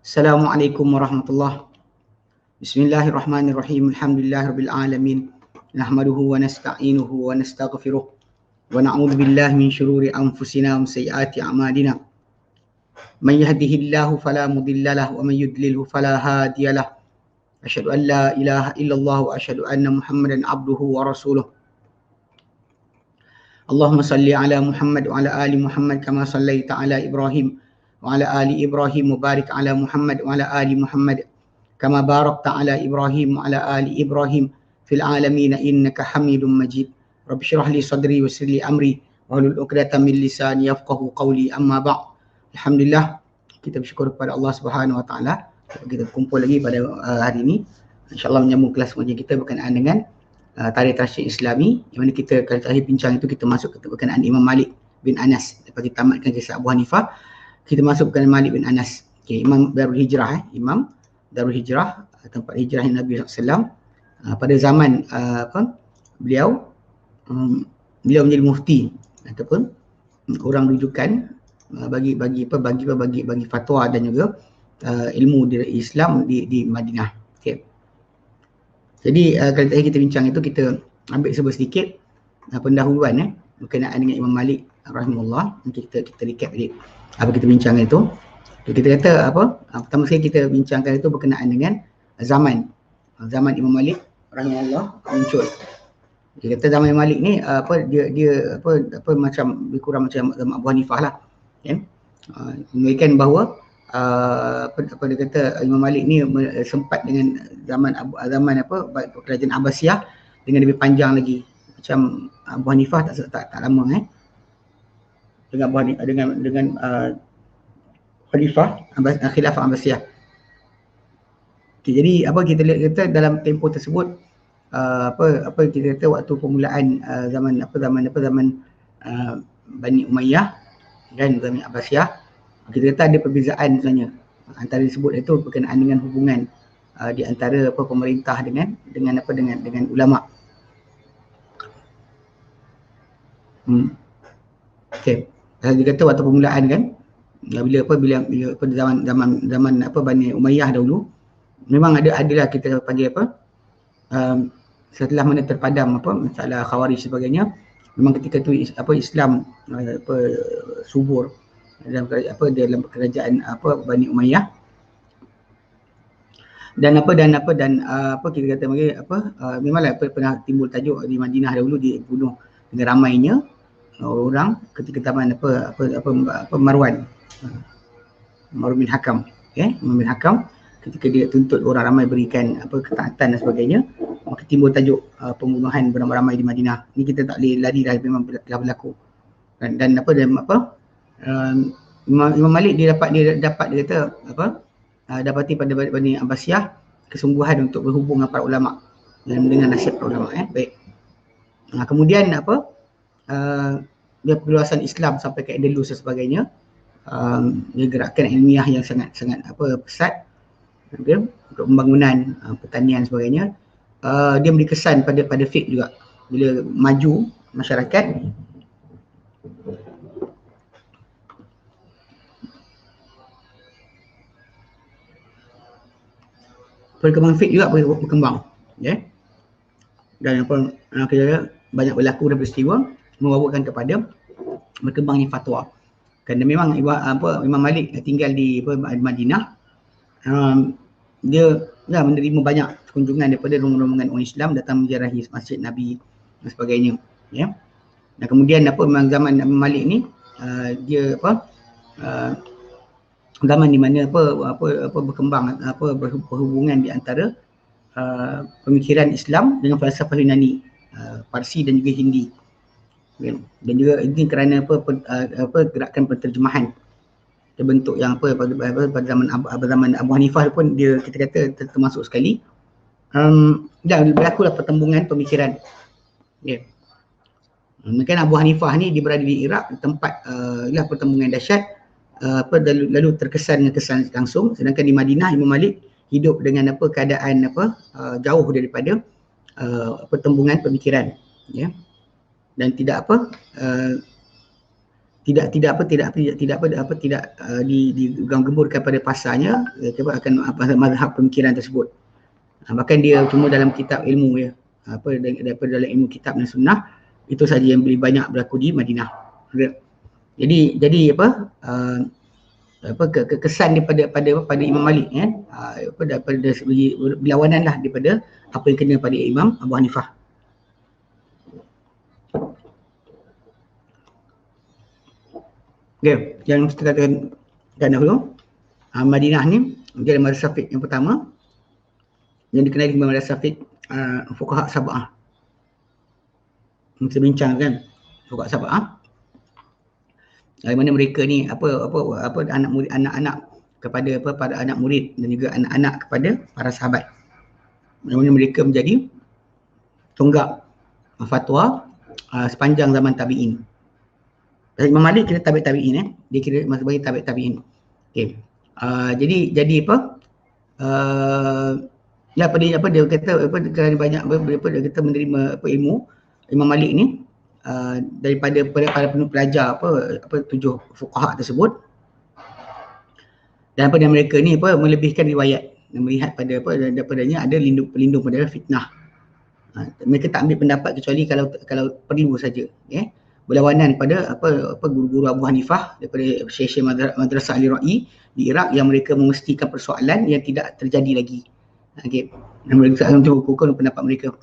Assalamualaikum warahmatullahi. Bismillahirrahmanirrahim. Alhamdulillahirabbil alamin. Nahmaduhu wa nasta'inuhu wa nastaghfiruh. Wa na'udzu billahi min syururi anfusina wa sayyiati a'malina. Man yahdihillahu fala mudilla lahu wa man yudlilhu fala hadiya lahu. Asyhadu an la ilaha illallah wa asyhadu anna Muhammadan abduhu wa rasuluh. Allahumma salli ala Muhammad wa ala ali Muhammad kama sallaita ala Ibrahim wa ala ali Ibrahim wa barik ala Muhammad wa ala ali Muhammad kama barakta ala Ibrahim wa ala ali Ibrahim fil alamin innaka Hamidum Majid. Rabbi shrah li sadri wa yassir li amri wahlul 'uqdatam min lisani yafqahu qawli. Amma ba'd. Alhamdulillah, kita bersyukur kepada Allah Subhanahu wa taala kita berkumpul lagi pada hari ini. InsyaAllah menyambung kelas pengajian kita berkenaan dengan tarikh Tasyiq Islami, yang mana kita kali terakhir bincang itu kita masuk ke berkenaan Imam Malik bin Anas. Lepas kita tamatkan kisah Abu Hanifah, kita masuk berkenaan Malik bin Anas. Imam Darul Hijrah, Imam Darul Hijrah, tempat hijrah Nabi SAW. Pada zaman beliau menjadi mufti ataupun orang rujukan bagi fatwa dan juga ilmu di Islam di Madinah. Jadi kali tadi kita bincang itu, kita ambil sedikit pendahuluan berkenaan dengan Imam Malik rahimahullah. Kita recap balik apa kita bincang itu. Kita kata pertama sekali kita bincangkan itu berkenaan dengan zaman Imam Malik rahimahullah muncul. Dia kata zaman Imam Malik ni dia macam lebih kurang macam zaman Abu Hanifah lah, kan. Menunjukkan bahawa dia kata Imam Malik ni sempat dengan zaman kerajaan Abbasiyah dengan lebih panjang lagi. Macam Abu Hanifah tak lama dengan Khalifah Khilafah Abbasiyah. Jadi kita lihat kita dalam tempoh tersebut, kita kata waktu permulaan zaman Bani Umayyah dan Bani Abbasiyah, kita kata ada perbezaan sebenarnya antara disebut itu berkenaan dengan hubungan di antara pemerintah dengan ulama. Okey. Dia kata waktu permulaan kan, bila zaman Bani Umayyah dahulu, memang adalah kita panggil setelah mana terpadam masalah Khawarij sebagainya, memang ketika tu Islam subur dalam kerajaan Bani Umayyah. Dan kita kata memanglah pernah timbul tajuk di Madinah dahulu dibunuh dengan ramainya orang ketika zaman Marwan bin Hakam, Marwan bin Hakam, ketika dia tuntut orang ramai berikan ketaatan dan sebagainya, maka timbul tajuk pembunuhan beramai-ramai di Madinah. Ni kita tak boleh lari dah, memang telah berlaku. Dan Imam Malik dia kata dapati pada Bani Abbasiyah kesungguhan untuk berhubung dengan para ulama dan dengan nasihat para ulama. Baik. Kemudian dia perluasan Islam sampai ke Andalus dan sebagainya. Dia gerakan ilmiah yang sangat pesat untuk pembangunan pertanian dan sebagainya. Dia beri kesan pada fiqh juga. Bila maju masyarakat, perkembangan fiqh juga berkembang, dan banyak berlaku dan peristiwa membawakan kepada berkembangnya fatwa. Kerana memang Imam Malik tinggal di Madinah, dia menerima banyak kunjungan daripada rombongan orang Islam datang menziarahi masjid Nabi dan sebagainya, Dan kemudian memang zaman Imam Malik ni dia zaman di mana berkembang berhubungan di antara pemikiran Islam dengan falsafah Yunani, Parsi dan juga Hindi. Dan juga ini kerana gerakan penterjemahan terbentuk yang pada zaman Abu Hanifah pun dia kita kata termasuk sekali. Dan berlakulah pertembungan pemikiran. Mungkin Abu Hanifah ni dia berada di Iraq, tempat pertembungan dahsyat. Lalu terkesan dengan kesan langsung, sedangkan di Madinah Imam Malik hidup dengan keadaan jauh daripada pertembungan pemikiran, dan tidak digemburkan pada pasarnya, akan mazhab pemikiran tersebut. Bahkan dia cuma dalam kitab ilmu ya, daripada dalam ilmu kitab dan sunnah itu saja yang lebih banyak berlaku di Madinah. Jadi kesan pada Imam Malik daripada segi berlawanan lah daripada apa yang kena pada Imam Abu Hanifah. Okay, yang kita katakan dahulu, Madinah ni menjadi madrasah fiqh yang pertama yang dikenali dengan madrasah fiqh fuqaha sab'ah. Kita bincang kan fuqaha sab'ah, dari mana mereka ni apa anak-anak kepada pada anak murid dan juga anak-anak kepada para sahabat. Bagaimana mereka menjadi tonggak fatwa sepanjang zaman tabi'in. Imam Malik kira tabi'in dia kira sebagai tabi'in. Okey. Jadi apa dia kata kerana banyak dia kata menerima ilmu Imam Malik ni daripada para pelajar tujuh fuqaha tersebut, dan pada mereka ni melebihkan riwayat dan melihat daripadanya ada pelindung pada fitnah. Mereka tak ambil pendapat kecuali kalau perlu saja, berlawanan pada guru-guru Abu Hanifah daripada Syekh Madrasah Ali-Ra'i di Iraq yang mereka memastikan persoalan yang tidak terjadi lagi. Okey, dan mereka untuk hukum pendapat mereka.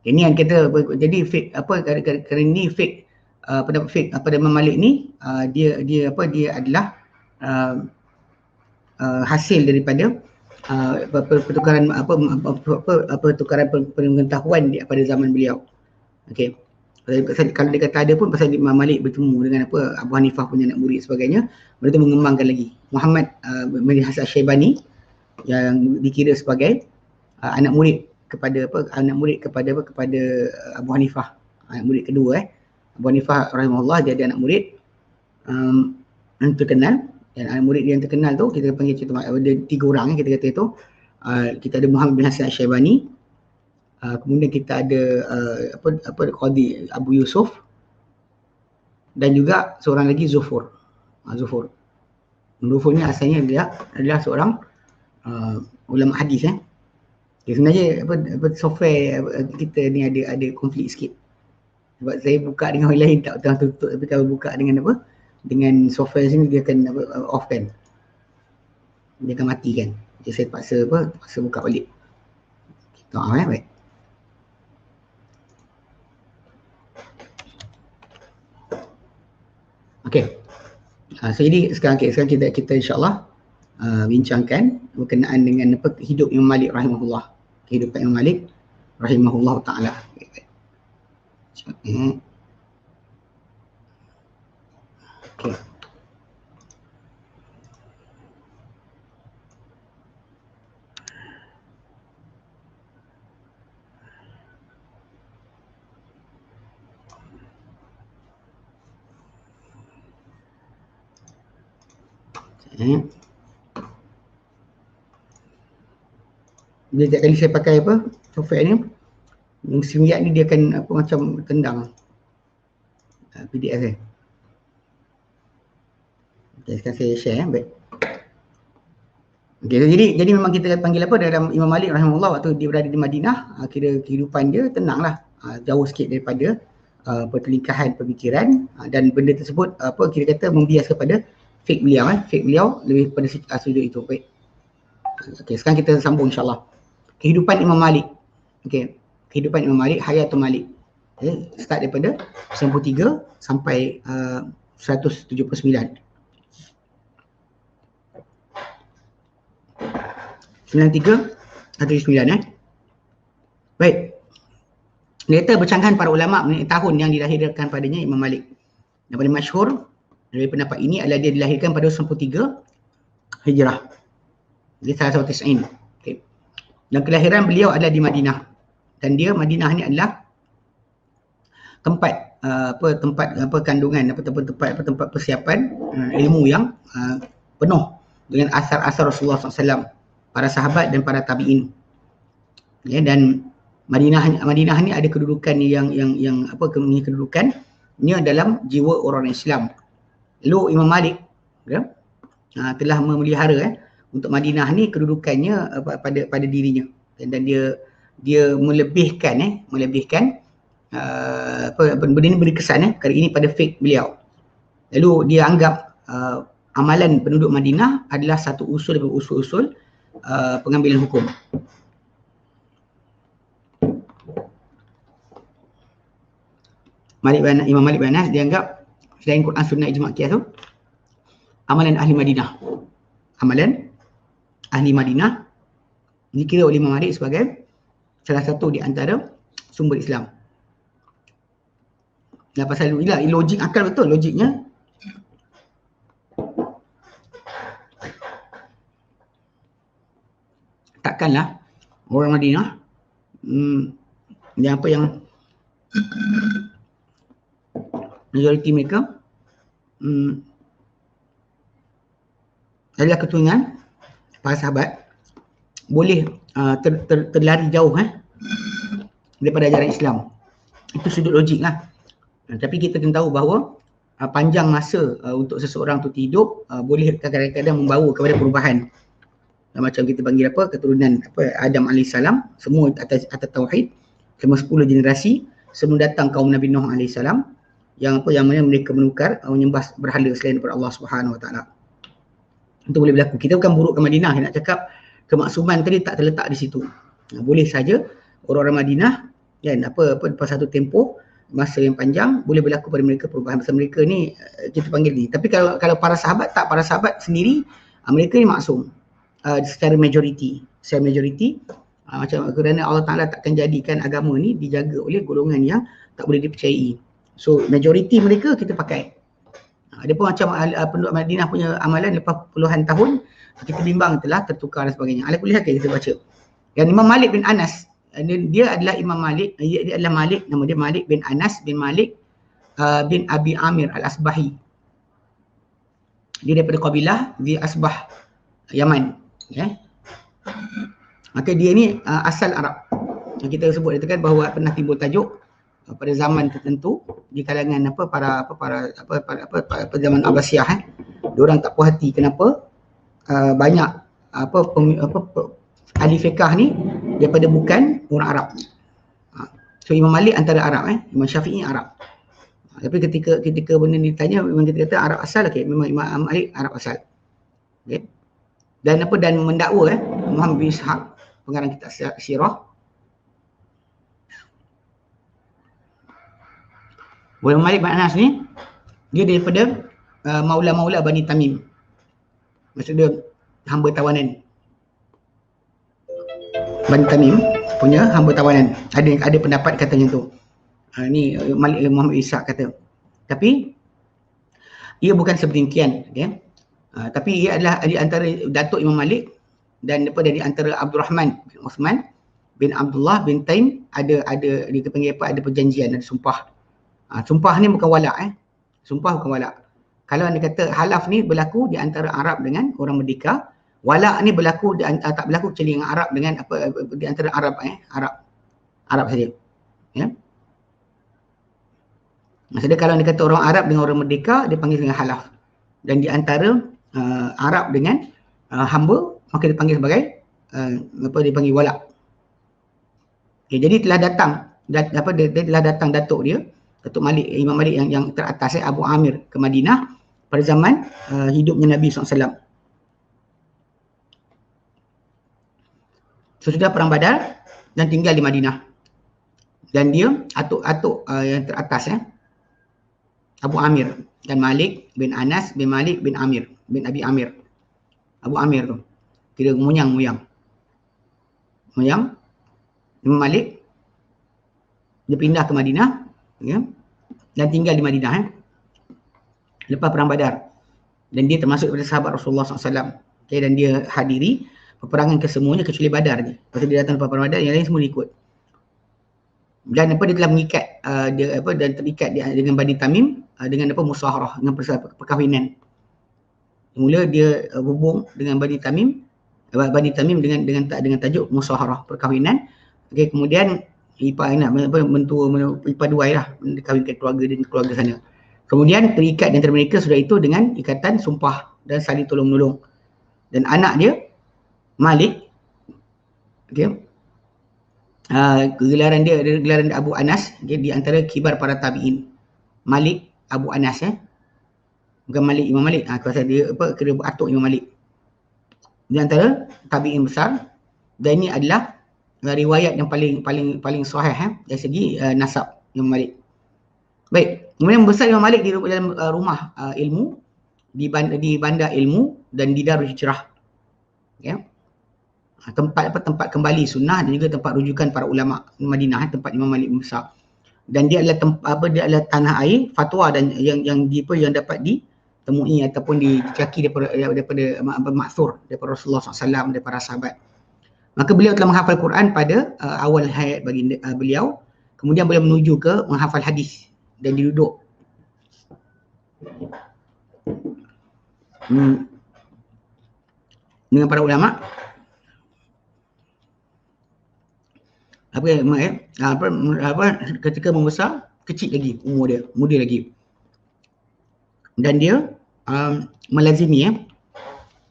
Ini yang kita jadi fik kerana ini fik pendapat fik pada Imam Malik ni dia adalah hasil daripada pertukaran pertukaran pengetahuan pada zaman beliau. Okey. Kalau dia kata ada pun pasal Imam Malik bertemu dengan Abu Hanifah punya anak murid sebagainya, mereka mengembangkan lagi. Muhammad bin Hasan Syaibani yang dikira sebagai anak murid kepada Abu Hanifah, anak murid kedua Abu Hanifah rahimahullah, dia ada anak murid yang terkenal, dan anak murid yang terkenal tu kita panggil contoh ada 3 orang kita kata itu. Kita ada Muhammad bin Hasan Syaibani, kemudian kita ada Qadi Abu Yusuf, dan juga seorang lagi Zufur. Zufur ni asalnya dia adalah seorang ulama hadis. Sebenarnya software kita ni ada konflik sikit. Sebab saya buka dengan orang lain tak tutup, tapi kalau buka dengan dengan software sini dia akan off kan. Dia akan mati kan. Jadi saya terpaksa buka balik. Kita baik. Okey. So jadi sekarang kita insya-Allah bincangkan berkenaan dengan hidup Imam Malik rahimahullah. Kehidupan Imam Malik rahimahullah taala. Okey. Bila setiap kali saya pakai software ni, Muslimat ni dia akan macam tendang PDF ni. Okay, sekarang saya share baik. Okay, jadi memang kita panggil dalam Imam Malik rahimahullah waktu dia berada di Madinah, kira kehidupan dia tenanglah, jauh sikit daripada pertelingkahan pemikiran, dan benda tersebut kira kata membias kepada fik beliau. Fik beliau lebih pada sudut itu. Baik. Okey, sekarang kita sambung insya-Allah. Kehidupan Imam Malik. Okey, kehidupan Imam Malik, Hayatul Malik. Start daripada 93 sampai 179. 93 atau 9 Baik. Dia bercanggahan para ulama mengenai tahun yang dilahirkan padanya Imam Malik. Yang paling masyhur dari pendapat ini adalah dia dilahirkan pada 93 Hijrah. Dia salah satu tis'in. Okay. Dan kelahiran beliau adalah di Madinah. Dan dia Madinah ni adalah tempat kandungan tempat persiapan ilmu yang penuh dengan asar-asar Rasulullah SAW, para sahabat dan para tabi'in. Ya, dan Madinah ni ada kedudukan yang kedudukannya dalam jiwa orang Islam. Lalu Imam Malik telah memelihara untuk Madinah ni kedudukannya pada dirinya, dan dia melebihkan benda ni beri kesan kali ini pada fiqh beliau. Lalu dia anggap amalan penduduk Madinah adalah satu usul daripada usul-usul pengambilan hukum. Imam Malik bin Anas dianggap selain Quran, Sunnah, Ijma' Qiyas tu, amalan ahli Madinah. Amalan ahli Madinah dikira oleh Imam Malik sebagai salah satu di antara sumber Islam. Dan pasal logik akal betul, logiknya takkanlah orang Madinah yang majoriti mereka adalah keturunan para sahabat boleh terlari jauh daripada ajaran Islam. Itu sudut logik lah. Tapi kita kena tahu bahawa panjang masa untuk seseorang tu hidup boleh kadang-kadang membawa kepada perubahan. Macam kita panggil keturunan Adam AS, semua atas tauhid, selama 10 generasi sebelum datang kaum Nabi Nuh AS yang mana mereka menukar menyembah berhala selain daripada Allah Subhanahu Wa Taala. Itu boleh berlaku. Kita bukan buruk ke Madinah, nak cakap kemaksuman tadi tak terletak di situ. Boleh saja orang-orang Madinah lepas satu tempoh masa yang panjang boleh berlaku pada mereka perubahan. Masa mereka ni kita panggil ni. Tapi kalau para sahabat para sahabat sendiri mereka ni maksum secara majoriti. Macam kerana Allah Ta'ala takkan jadikan agama ni dijaga oleh golongan yang tak boleh dipercayai. So majoriti mereka kita pakai. Dia pun macam penduduk Madinah punya amalan lepas puluhan tahun kita bimbang telah tertukar dan sebagainya. Ala kulli hal kita baca. Dan Imam Malik bin Anas, dia adalah Imam Malik, dia adalah Malik, nama dia Malik bin Anas bin Malik bin Abi Amir Al-Asbahi. Dia daripada kabilah di Asbah, Yaman. Maka dia ni asal Arab. Kita sebut kan bahawa pernah timbul tajuk pada zaman tertentu di kalangan para zaman Abbasiyah. Diorang tak puas hati kenapa banyak ahli fiqh ni daripada bukan orang Arab. So Imam Malik antara Arab, Imam Syafi'i Arab. Tapi ketika benda ni ditanya, memang kita kata Arab asal, memang Imam Malik Arab asal. Dan mendakwa Muhammad bin Ishaq, pengarang kitab Sirah. Imam Malik bin Anas ni dia daripada maula-maula Bani Tamim. Maksud dia hamba tawanan. Bani Tamim punya hamba tawanan. Ada pendapat katanya tu. Ni Malik Muhammad Ishaq kata. Tapi ia bukan sedemikian, tapi ia adalah di antara datuk Imam Malik dan dari antara Abdul Rahman bin Uthman bin Abdullah bin Taim ada dia panggil ada perjanjian, ada sumpah. Sumpah ni bukan walak, sumpah bukan walak. Kalau anda kata halaf ni berlaku di antara Arab dengan orang merdeka, walak ni berlaku tak berlaku kecuali dengan Arab dengan di antara Arab Arab saja. Maksudnya kalau anda kata orang Arab dengan orang merdeka, dia panggil dengan halaf. Dan di antara Arab dengan hamba, maka dipanggil sebagai dipanggil walak. Jadi telah datang dia telah datang datuk dia, Datuk Malik, Imam Malik yang teratas, Abu Amir ke Madinah pada zaman hidupnya Nabi SAW. Sesudah perang Badar dan tinggal di Madinah. Dan dia atuk yang teratas, Abu Amir dan Malik bin Anas bin Malik bin Amir bin Abi Amir. Abu Amir tu kira moyang Imam Malik dia pindah ke Madinah, dan tinggal di Madinah lepas perang Badar, dan dia termasuk daripada sahabat Rasulullah SAW. Dan dia hadiri peperangan kesemuanya kecuali Badar je. Lepas dia datang lepas perang Badar, yang lain semua ikut. Dan dia telah mengikat dan terikat dengan Bani Tamim dengan musaharah, dengan perkahwinan. Mula dia hubung dengan Bani Tamim dengan tajuk musaharah, perkahwinan. Kemudian ipar nak mentua ipar duai lah, kahwinkan keluarga dan keluarga sana. Kemudian terikat di antara mereka sudah itu dengan ikatan sumpah dan saling tolong-menolong. Dan anak dia, Malik, okay, gelaran dia Abu Anas, okay, di antara kibar para tabi'in. Malik Abu Anas, bukan Malik Imam Malik, pasal dia kira atuk Imam Malik. Di antara tabi'in besar, dan ini adalah riwayat yang paling sahih dari segi nasab Imam Malik. Baik, kemudian membesar Imam Malik di dalam rumah ilmu, di bandar ilmu dan di Darul Hijrah. Ya. Tempat kembali sunnah dan juga tempat rujukan para ulama Madinah, tempat Imam Malik membesar. Dan dia adalah tanah air fatwa dan yang dapat ditemui ataupun dicaki daripada maksur daripada Rasulullah SAW, daripada para sahabat. Maka beliau telah menghafal Quran pada awal hayat bagi beliau. Kemudian beliau menuju ke menghafal hadis dan duduk dengan para ulama. Ketika membesar, kecil lagi umur dia, muda lagi. Dan dia melazimi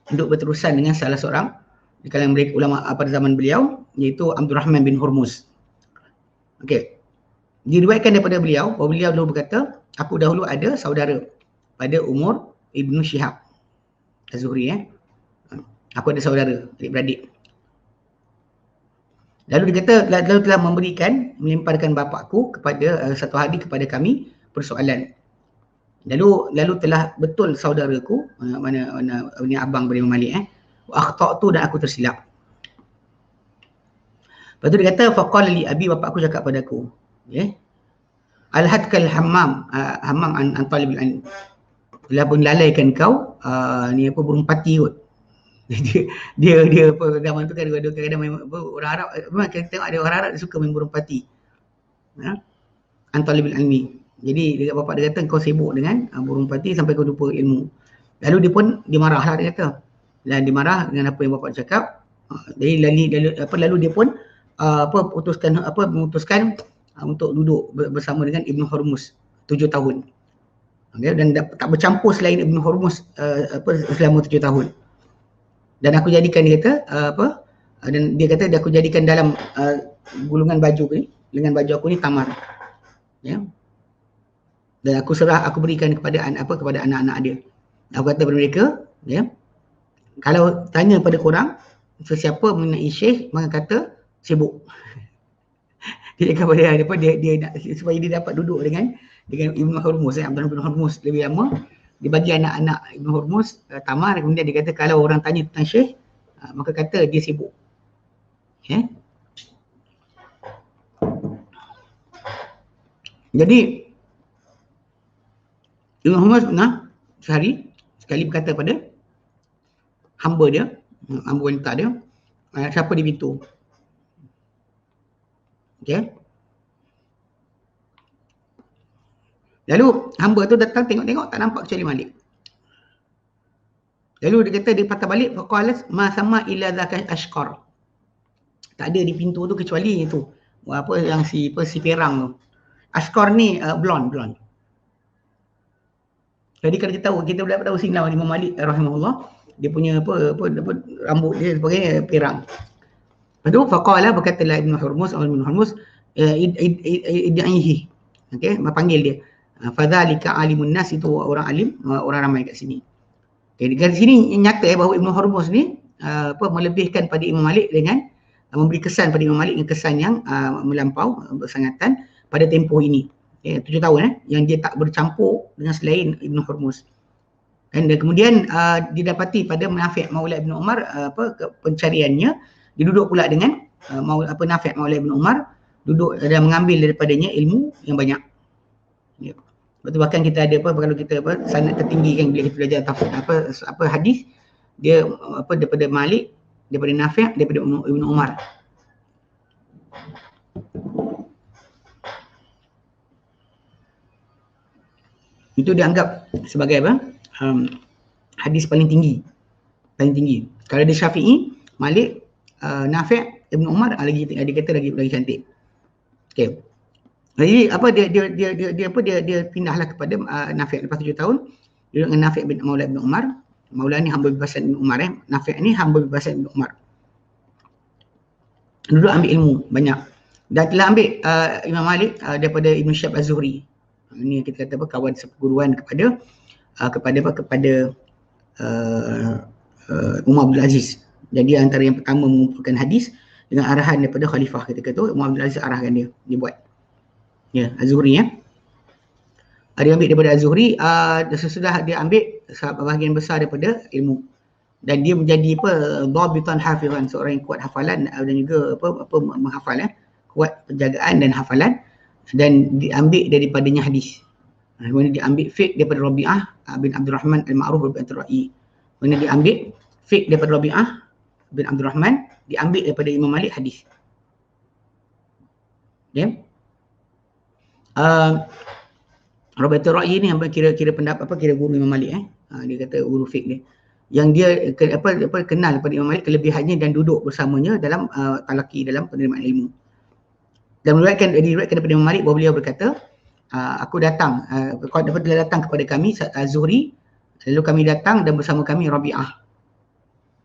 untuk berterusan dengan salah seorang di kalangan mereka ulama pada zaman beliau, iaitu Abdul Rahman bin Hurmuz. Okey. Diriwayatkan daripada beliau, bahawa beliau dulu berkata, aku dahulu ada saudara pada umur Ibnu Syihab Az-Zuhri. Aku ada saudara, adik-beradik. Lalu dia kata, lalu telah melemparkan bapakku kepada satu hari kepada kami persoalan. Lalu telah betul saudaraku, mana abang beri Malik, akhta'tu, dan aku tersilap. Lepas tu dia kata, faqala li abi, bapakku cakap padaku, alhadkal hammam an talibil ilm, telah pun lalaikan kau burung pati kot. dia zaman tu kan kadang-kadang orang Arab, memang kita tengok ada orang Arab dia suka main burung pati. An talibil ilmi. Jadi bapak dia kata, kau sibuk dengan burung pati sampai kau lupa ilmu. Lalu dia marah lah, dia kata. Dan dia marah dengan apa yang bapak cakap. Jadi lalu dia pun memutuskan untuk duduk bersama dengan Ibnu Hurmuz 7 tahun. Okay, dan tak bercampur selain Ibnu Hurmuz selama 7 tahun. Dan aku jadikan, dia kata dan dia kata aku jadikan dalam gulungan baju ni, lengan baju aku ni tamar. Ya. Dan aku berikan kepada anak-anak dia. Aku kata kepada mereka, ya, kalau tanya pada korang sesiapa mengenai Syekh, maka kata sibuk. Dia kepada dia nak, supaya dia dapat duduk dengan Ibnu Hurmuz, Abdul bin Hurmuz lebih lama. Dia bagi anak-anak Ibnu Hurmuz tamar. Kemudian dia kata kalau orang tanya tentang Syekh, maka kata dia sibuk. Ya. Jadi Ibnu Hurmuz pernah sekali berkata pada hamba wanita dia, siapa di pintu. Okay. Lalu hamba tu datang tengok-tengok, tak nampak kecuali Malik. Lalu dia kata, dia patah balik, faqalat ma sama illa dzaka ashqar. Tak ada di pintu tu kecuali itu. Yang si perang tu. Ashqar ni blonde. Jadi kalau kita boleh tahu sinar Imam Malik rahimahullah, dia punya rambut dia sebagai pirang. Lepas tu faqala, berkatalah Ibnu Hurmuz, id'ihi. Okey, panggil dia. Fadzalika alimun nas, itu orang alim, orang ramai kat sini. Okey, di sini nyata bahawa Ibnu Hurmuz ni melebihkan pada Imam Malik dengan memberi kesan pada Imam Malik dengan kesan yang melampau, bersangatan pada tempoh ini. 7 tahun yang dia tak bercampur dengan selain Ibnu Hurmuz. Dan kemudian didapati pada Nafi' Maula Ibnu Umar pencariannya, dia duduk pula dengan Nafi' Maula Ibnu Umar, duduk dan mengambil daripadanya ilmu yang banyak. Ya. Betul, bahkan kita ada kalau kita sanad tertinggi kan bila kita belajar hadis, dia daripada Malik, daripada Nafi', daripada Ibnu Umar. Itu dianggap sebagai hadis paling tinggi. Kalau di Syafi'i, Malik, Nafi', Ibnu Umar lagi, dia kata lagi cantik. Okey. Jadi apa dia pindahlah kepada Nafi' lepas 7 tahun dia dengan Nafi' bin Maula bin Umar. Maula ni hamba bebasan bin Umar Nafi' ni hamba bebasan bin Umar. Dulu ambil ilmu banyak. Dan telah ambil Imam Malik daripada Ibn Syihab Az-Zuhri. Ini kita kata apa, kawan seperguruan kepada Umar Abdul Aziz. Jadi antara yang pertama mengumpulkan hadis dengan arahan daripada khalifah ketika tu, Umar Abdul Aziz arahkan dia buat. Ya, Az-Zuhri ya. Dia ambil daripada Az-Zuhri, sesudah dia ambil bahagian besar daripada ilmu. Dan dia menjadi dhabitan hafizan, seorang yang kuat hafalan dan juga menghafal kuat penjagaan dan hafalan, dan diambil daripadanya hadis. Kemudian diambil fiqh daripada Rabi'ah bin Abdul Rahman Al-Ma'ruf bin Ar-Ra'i. Kemudian diambil fiqh daripada Rabi'ah bin Abdul Rahman, diambil daripada Imam Malik hadis. Okay. Rabi'ah Ar-Ra'i ni yang kira pendapat kira guru Imam Malik dia kata guru fiqh dia. Yang dia kenal pada Imam Malik kelebihannya dan duduk bersamanya dalam talaqi, dalam penerimaan ilmu. Dan diriwayatkan daripada Imam Malik bahawa beliau berkata, aku datang, dia datang kepada kami Az-Zuhri, lalu kami datang dan bersama kami Rabi'ah.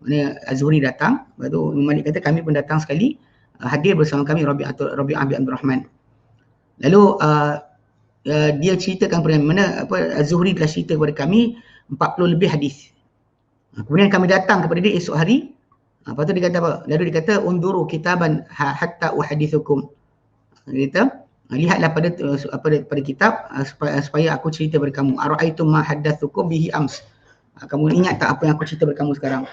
Maksudnya Az-Zuhri datang, lepas tu Imam Malik kata kami pun datang sekali, hadir bersama kami Rabi'ah bin Abdul Rahman. Lalu dia ceritakan kepada kami, Az-Zuhri telah cerita kepada kami 40 lebih hadis. Kemudian kami datang kepada dia esok hari. Lepas tu dia kata apa? Lalu dia kata unduru kitaban hatta uhadithukum. Dia kata lihatlah pada kitab supaya aku cerita kepada kamu. Ara'aitum ma haddathukum bihi ams. Kamu ingat tak apa yang aku cerita kepada kamu sekarang?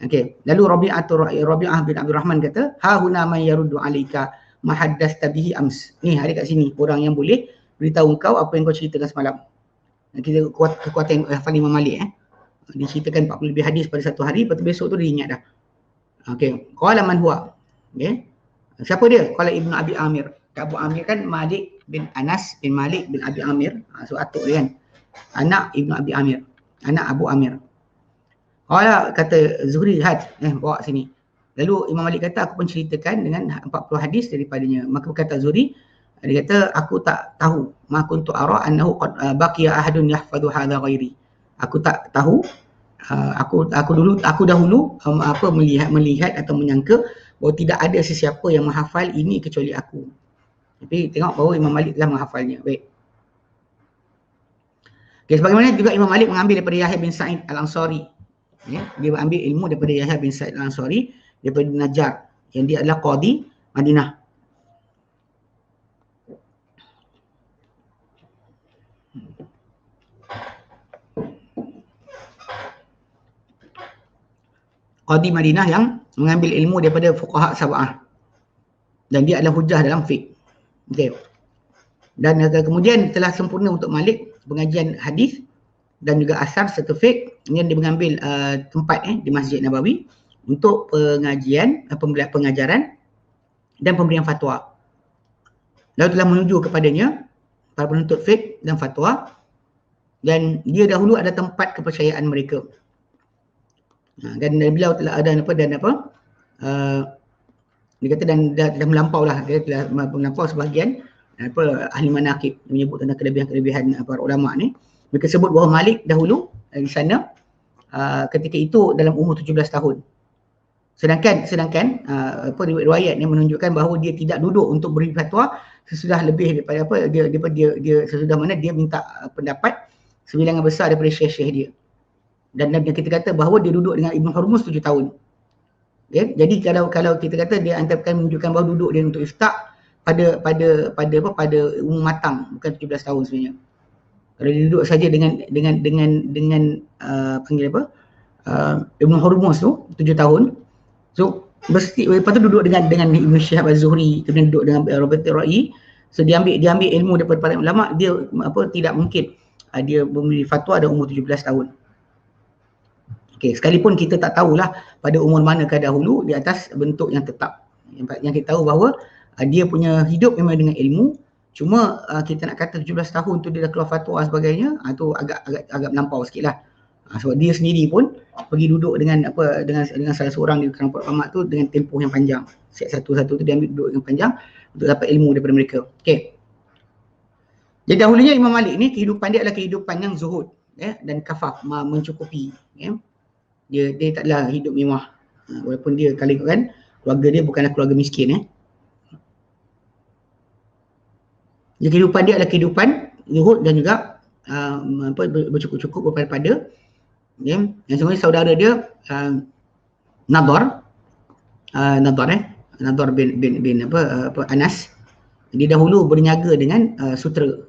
Okey. Lalu Rabi'ah bin Abdul Rahman kata, ha huna man yaruddu alayka ma haddatsta bihi ams. Ni ada kat sini orang yang boleh beritahu kau apa yang kau ceritakan semalam. Kita kekuatan hafal Imam Malik dia ceritakan 40 lebih hadis pada satu hari, lepas tu besok tu dia ingat dah. Okey. Qala man huwa? Okey. Siapa dia? Qala Ibnu Abi Amir. Abu Amir kan Malik bin Anas bin Malik bin Abi Amir. So atuk dia kan. Anak Ibnu Abi Amir. Anak Abu Amir. Qala kata Zuhri, bawa sini. Lalu Imam Malik kata, aku pun ceritakan dengan 40 hadis daripadanya. Maka berkata Zuhri, dia kata, aku tak tahu. Ma kuntu ara annahu qad baqiya ahadun yahfadhu hadha ghairi. Aku tak tahu, aku dahulu melihat atau menyangka bahawa tidak ada sesiapa yang menghafal ini kecuali aku. Tapi tengok bahawa Imam Malik telah menghafalnya. Baik. Okay, sebagaimana juga Imam Malik mengambil daripada Yahya bin Sa'id Al-Ansari. Ya, dia mengambil ilmu daripada Yahya bin Sa'id Al-Ansari daripada Najjar, yang dia adalah qadi Madinah. Qadi Madinah yang mengambil ilmu daripada fuqaha sab'ah. Dan dia adalah hujah dalam fiqh. Okey. Dan kemudian telah sempurna untuk Malik pengajian hadis dan juga asar serta fiqh, yang dia mengambil tempat di Masjid Nabawi untuk pengajian, pengajaran dan pemberian fatwa. Lalu telah menuju kepadanya para penuntut fiqh dan fatwa, dan dia dahulu ada tempat kepercayaan mereka. Dan beliau telah ada dia kata dan dah melampau lah, dia telah melampau sebahagian ahli manaqib menyebut tentang kelebihan para ulama ni. Mereka sebut bahawa Malik dahulu di sana ketika itu dalam umur 17 tahun. Sedangkan riwayat yang menunjukkan bahawa dia tidak duduk untuk beri fatwa sesudah lebih daripada dia sesudah mana dia minta pendapat sebilangan besar daripada syekh-syekh dia. Dan kita kata bahawa dia duduk dengan Ibn Hurmuz 7 tahun. Okay? Jadi kalau kita kata dia antara menunjukkan bahawa duduk dia untuk iftak pada umur matang, bukan 17 tahun sebenarnya. Kalau dia duduk saja dengan panggil Ibn Hurmuz tu 7 tahun. So mesti lepas tu duduk dengan Ibn Syihab Az-Zuhri, kemudian duduk dengan Rabi'ah Ar-Ra'i. So dia ambil ilmu daripada para ulama, dia tidak mungkin dia memberi fatwa ada umur 17 tahun. Okey, sekalipun kita tak tahulah pada umur manakah dahulu di atas bentuk yang tetap. Yang kita tahu bahawa dia punya hidup memang dengan ilmu, cuma kita nak kata 17 tahun tu dia dah keluar fatwa sebagainya, tu agak melampau sikitlah. Sebab dia sendiri pun pergi duduk dengan salah seorang di kalangan ulama tu dengan tempoh yang panjang. Set satu-satu tu dia ambil duduk dengan panjang. untuk dapat ilmu daripada mereka. Okey. Jadi dahulunya Imam Malik ni kehidupan dia adalah kehidupan yang zuhud, dan kafaf, mencukupi. Dia taklah hidup mewah. Walaupun dia kan keluarga dia bukanlah keluarga miskin. Jadi kehidupan dia adalah kehidupan zuhud dan juga bercukup-cukup daripada yang sebenarnya saudara dia Nadar bin Anas. Dia dahulu berniaga dengan sutera.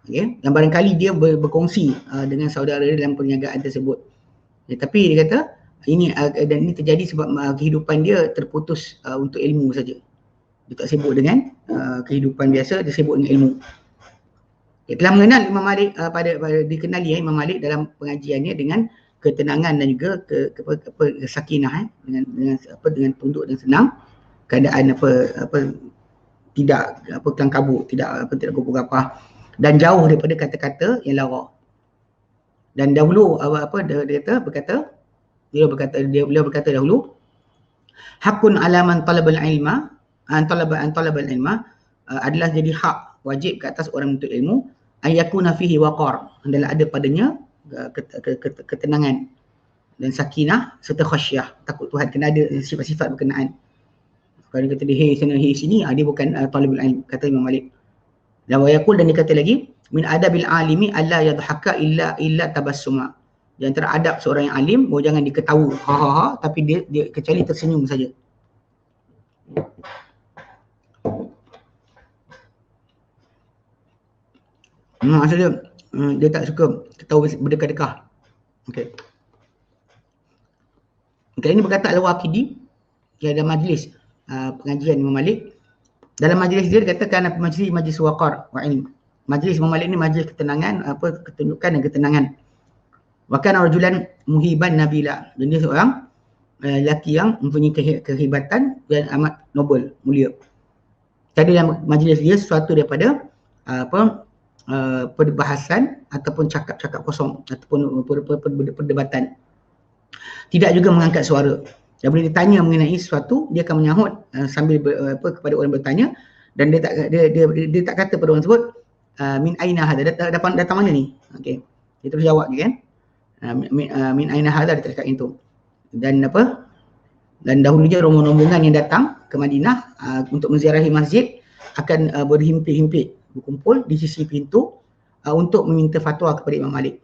Dan barangkali dia berkongsi dengan saudara dia dalam perniagaan tersebut. Tapi dia kata ini terjadi sebab kehidupan dia terputus untuk ilmu saja. Dia tak sibuk dengan kehidupan biasa, dia sibuk dengan ilmu. Telah mengenal Imam Malik dikenali Imam Malik dalam pengajiannya dengan ketenangan dan juga sakinah, dengan tunduk dan senang, keadaan tidak kelang kabut, tidak gugup-gapah dan jauh daripada kata-kata yang lara. Dan dahulu beliau berkata dahulu, hakun ala man talabal ilma adalah jadi hak wajib ke atas orang menuntut ilmu, ayakuna fihi waqar, adalah ada padanya ketenangan dan sakinah serta khasyah, takut Tuhan. Kena ada sifat-sifat berkenaan. Kalau dia kata dia hey sana hey sini, dia bukan talibul ilm, kata Imam Malik. Dan wayaqul, dan dia kata lagi, min adabil alimi alla yadhaka illa tabassuma. Di antara adab seorang yang alim, jangan diketawa tapi dia kecuali tersenyum saja. Maksudnya dia tak suka ketawa berdekah-dekah. Okey. Ini berkata Al-Waqidi, dia ada majlis pengajian Imam Malik. Dalam majlis dia dikatakan majlis waqar wa ilm. Majlis Imam Malik ni majlis ketenangan, ketundukan dan ketenangan. Wa kana rajulan muhiban nabila. Dan dia seorang lelaki yang mempunyai kehebatan dan amat noble, mulia. Tadi dalam majlis dia sesuatu daripada perbahasan ataupun cakap-cakap kosong ataupun perdebatan. Tidak juga mengangkat suara. Dan bila ditanya mengenai sesuatu, dia akan menyahut sambil kepada orang bertanya, dan dia tak kata pada orang tersebut min aina hadha, datang mana ni? Okey. Dia terus jawab je kan. Min aina hadha, dia terdekat itu. Dan dan dahulunya rombongan yang datang ke Madinah untuk menziarahi masjid akan berhimpit-himpit berkumpul di sisi pintu untuk meminta fatwa kepada Imam Malik.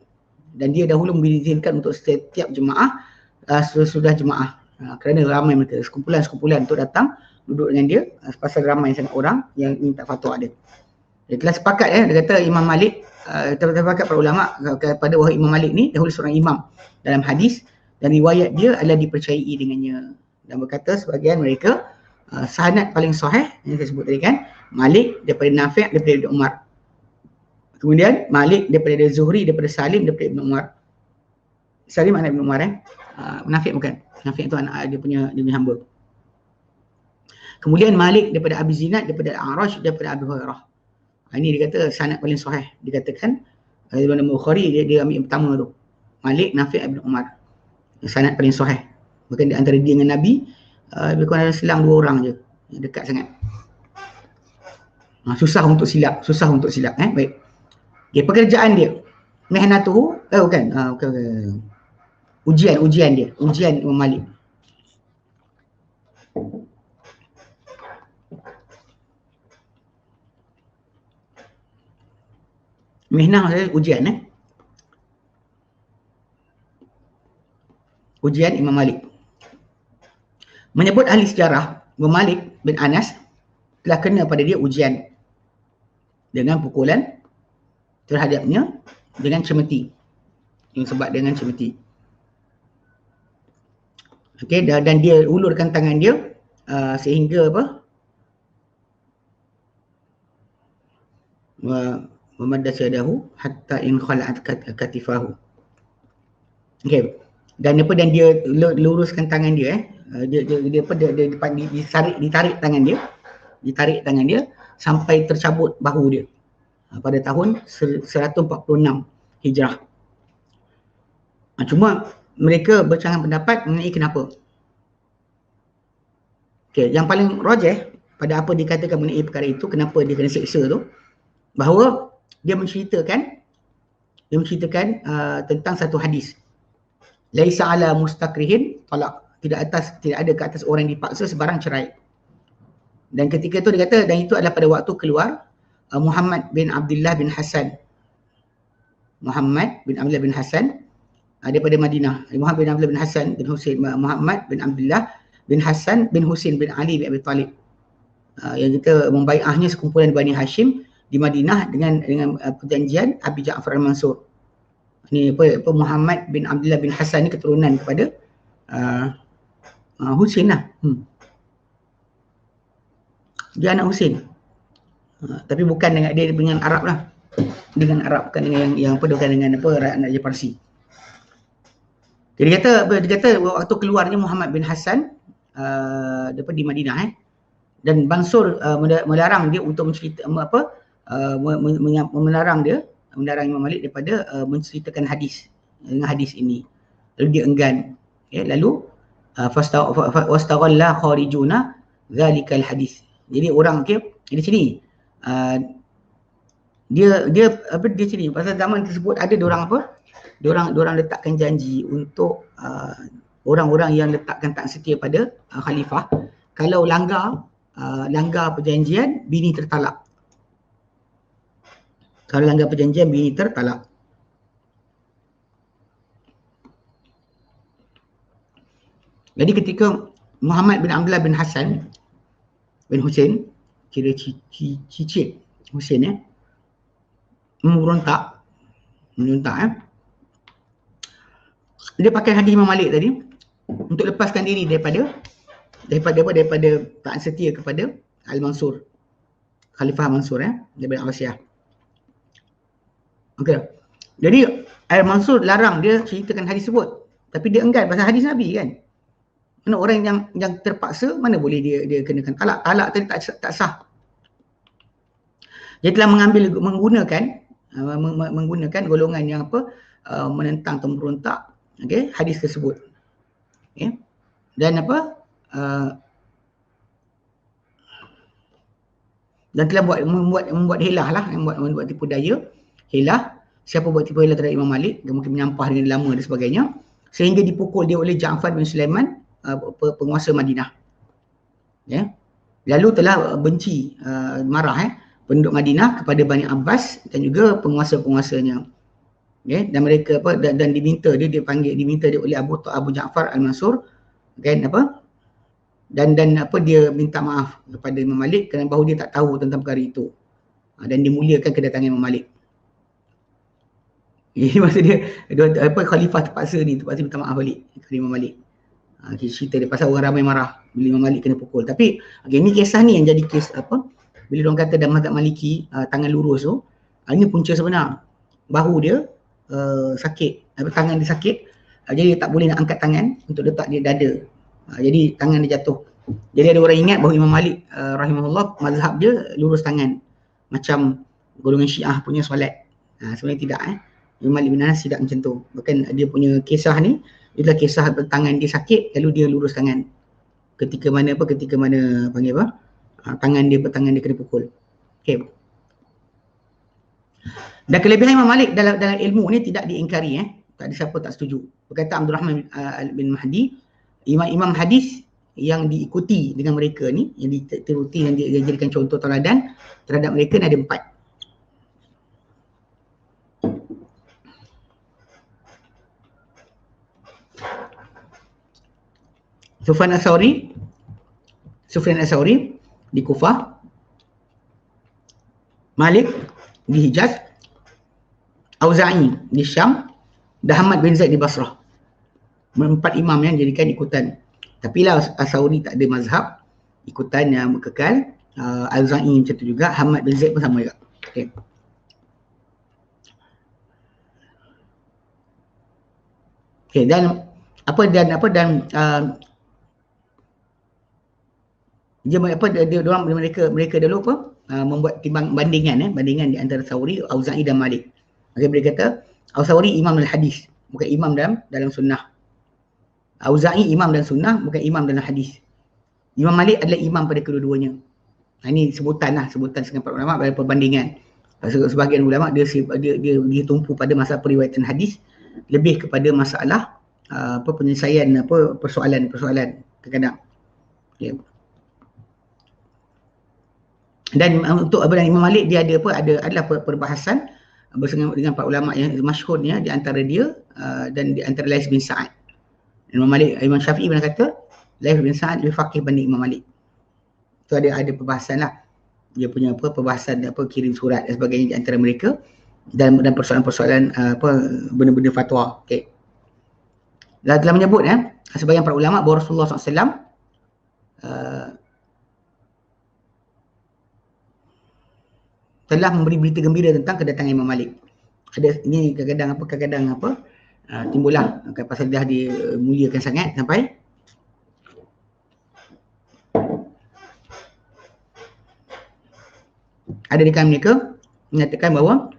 Dan dia dahulu mengizinkan untuk setiap jemaah sesudah jemaah, kerana ramai mereka, sekumpulan untuk datang duduk dengan dia, pasal ramai sangat orang yang minta fatwa dia. Dia telah sepakat dia kata Imam Malik, tersepakat para ulama kepada bahawa Imam Malik ni dahulu seorang imam dalam hadis dan riwayat dia adalah dipercayai dengannya. Dan berkata sebahagian mereka sanad paling sahih yang saya sebut tadi kan, Malik daripada Nafi', daripada Ibn Umar. Kemudian Malik daripada Zuhri, daripada Salim, daripada Ibn Umar. Salim anak Ibn Umar Nafi' bukan. Nafi' tu anak dia punya hamba. Kemudian Malik daripada Abi Zinad, daripada Al-A'raj, daripada Abu Hurairah. Ini dia kata sanad paling sahih. Dikatakan Ibn Bukhari dia ambil yang pertama tu. Malik, Nafi', Ibn Umar. Sanad paling sahih. Bahkan di antara dia dengan Nabi lebih kurang ada selang 2 orang je. Dekat sangat. Susah untuk silap. Baik. Okay, pekerjaan dia. Mihnatuhu, bukan. Ujian dia. Ujian Imam Malik. Mihnah maksudnya ujian. Ujian Imam Malik. Menyebut ahli sejarah, Imam Malik bin Anas telah kena pada dia ujian dengan pukulan terhadapnya dengan cemeti. Yang sebab dengan cemeti. Okey, dan dia ulurkan tangan dia sehingga memaddas yadahu hatta in khala'at katifahu. Okey. Dan dia luruskan tangan dia ditarik tangan dia sampai tercabut bahu dia pada tahun 146 Hijrah. Cuma mereka bercanggah pendapat mengenai kenapa. Okey, yang paling rajih pada apa dikatakan mengenai perkara itu, kenapa dia kena seksa tu, bahawa dia menceritakan tentang satu hadis. Laisa ala mustakrihin talaq. Tidak ada ke atas orang yang dipaksa sebarang cerai. Dan ketika itu dia kata, dan itu adalah pada waktu keluar Muhammad bin Abdullah bin Hasan. Muhammad bin Abdullah bin Hasan daripada Madinah. Muhammad bin Abdullah bin Hasan bin Husain, Muhammad bin Abdullah bin Hasan bin Husain bin Ali bin Abi Talib. Yang kita membaiahnya sekumpulan Bani Hashim di Madinah dengan perjanjian Abi Ja'far al-Mansur. Ini apa Muhammad bin Abdullah bin Hasan ni keturunan kepada Husain lah. Dia anak Husain. Tapi bukan dengan Arab lah. Dengan Arab, bukan dengan yang bukan dengan anak Raja Parsi. Jadi dia kata waktu keluarnya Muhammad bin Hasan daripada di Madinah dan Mansur melarang dia untuk melarang Imam Malik daripada menceritakan hadis dengan hadis ini. Lalu dia enggan. Lalu wastaghalla kharijuna zalikal hadis. Jadi orang di sini dia sini pasal zaman tersebut ada diorang letakkan janji untuk orang-orang yang letakkan tak setia pada khalifah, kalau langgar perjanjian bini tertalak. Kalau langgar perjanjian bini tertalak. Jadi ketika Muhammad bin Abdullah bin Hasan bin Husain, kira cicit Husain memberontak dia pakai hadis Imam Malik tadi untuk lepaskan diri daripada tak setia kepada Al-Mansur, Khalifah Mansur daripada Abbasiyah. Okey. Jadi Al-Mansur larang dia ceritakan hadis tersebut, tapi dia enggan pasal hadis Nabi kan. Mana orang yang terpaksa mana boleh dia kenakan talak. Talak tadi tak sah. Dia telah menggunakan golongan yang menentang atau memberontak hadis tersebut. Dan dan telah membuat hilah lah, membuat tipu daya, hilah. Siapa buat tipu hilah terhadap Imam Malik, dia mungkin menyampah dengan lama dan sebagainya, sehingga dipukul dia oleh Ja'far bin Sulaiman, penguasa Madinah. Lalu telah benci, marah penduduk Madinah kepada Bani Abbas dan juga penguasa-penguasanya. Dan mereka dan diminta dia oleh Abu Ja'far Al-Mansur dan dia minta maaf kepada Imam Malik kerana bahawa dia tak tahu tentang perkara itu. Dan dimuliakan kedatangan Imam Malik. Ini maksud dia khalifah terpaksa minta maaf balik kepada Imam Malik. Cerita dia pasal orang ramai marah bila Imam Malik kena pukul. Tapi ini kisah ni yang jadi kes bila orang kata dalam mazhab Maliki tangan lurus tu, ini punca sebenar. Bahu dia sakit, tangan dia sakit, jadi dia tak boleh nak angkat tangan untuk letak di dada. Jadi tangan dia jatuh. Jadi ada orang ingat bahawa Imam Malik rahimahullah mazhab dia lurus tangan macam golongan Syiah punya solat. Sebenarnya tidak. Imam Malik bin Anas tidak macam tu. Bahkan dia punya kisah ni adalah kisah tangan dia sakit lalu dia lurus tangan. Ketika mana panggil tangan dia kena pukul. Okey. Dan kelebihan Imam Malik dalam ilmu ni tidak diingkari. Tak ada siapa tak setuju. Berkata Abdul Rahman bin Mahdi, imam hadis yang diikuti dengan mereka ni, yang diteruti dan dijadikan contoh teladan terhadap mereka ni ada 4. Sufyan As-Sawri di Kufah, Malik di Hijaz, Auza'i di Syam, dan Ahmad bin Zaid di Basrah. 4 imam yang jadikan ikutan. Tapi lah As-Sawri tak ada mazhab, ikutan yang kekal. Auza'i macam tu juga, Ahmad bin Zaid pun sama juga. Okay. Okay, dan mereka dulu membuat bandingan di antara Thawri, Auza'i dan Malik. Maka mereka kata Thawri imam dalam hadis, bukan imam dalam sunnah. Auza'i imam dalam sunnah, bukan imam dalam hadis. Imam Malik adalah imam pada kedua-duanya. Ini sebutan dengan para ulama pada perbandingan. Sebahagian ulama dia tumpu pada masalah periwayatan hadis lebih kepada masalah penyelesaian persoalan kadang-kadang. Okay. Dan untuk Imam Malik dia adalah perbahasan bersama dengan para ulama yang masyhurnya di antara dia dan di antara Lais bin Sa'ad. Imam Syafi'i pernah kata Lais bin Sa'ad lebih faqih berbanding Imam Malik. Itu ada perbahasan lah. Dia punya perbahasan kirim surat dan sebagainya di antara mereka dan persoalan-persoalan benda-benda fatwa. Okey. Dan telah menyebut sebagian para ulama bahawa Rasulullah SAW telah memberi berita gembira tentang kedatangan Imam Malik. Ini kadang-kadang timbullah pasal dah dimuliakan sangat sampai ada di kalangan mereka menyatakan bahawa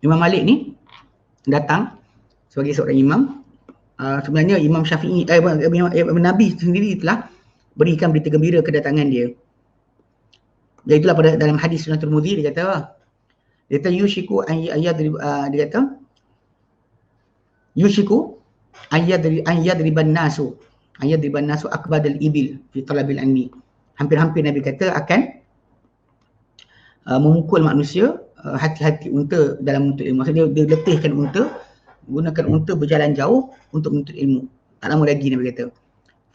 Imam Malik ni datang sebagai seorang imam. Sebenarnya Imam Syafi'i Nabi sendiri telah berikan berita gembira kedatangan dia. Dan itulah pada dalam hadis Sunan Tirmidzi dia kata yushiku an yadriban nasu akbadal ibil fi talabil ilmi. Hampir-hampir Nabi kata akan memukul manusia hati-hati unta dalam menuntut ilmu. Maksudnya dia letihkan unta, gunakan unta berjalan jauh untuk menuntut ilmu. Tak lama lagi Nabi kata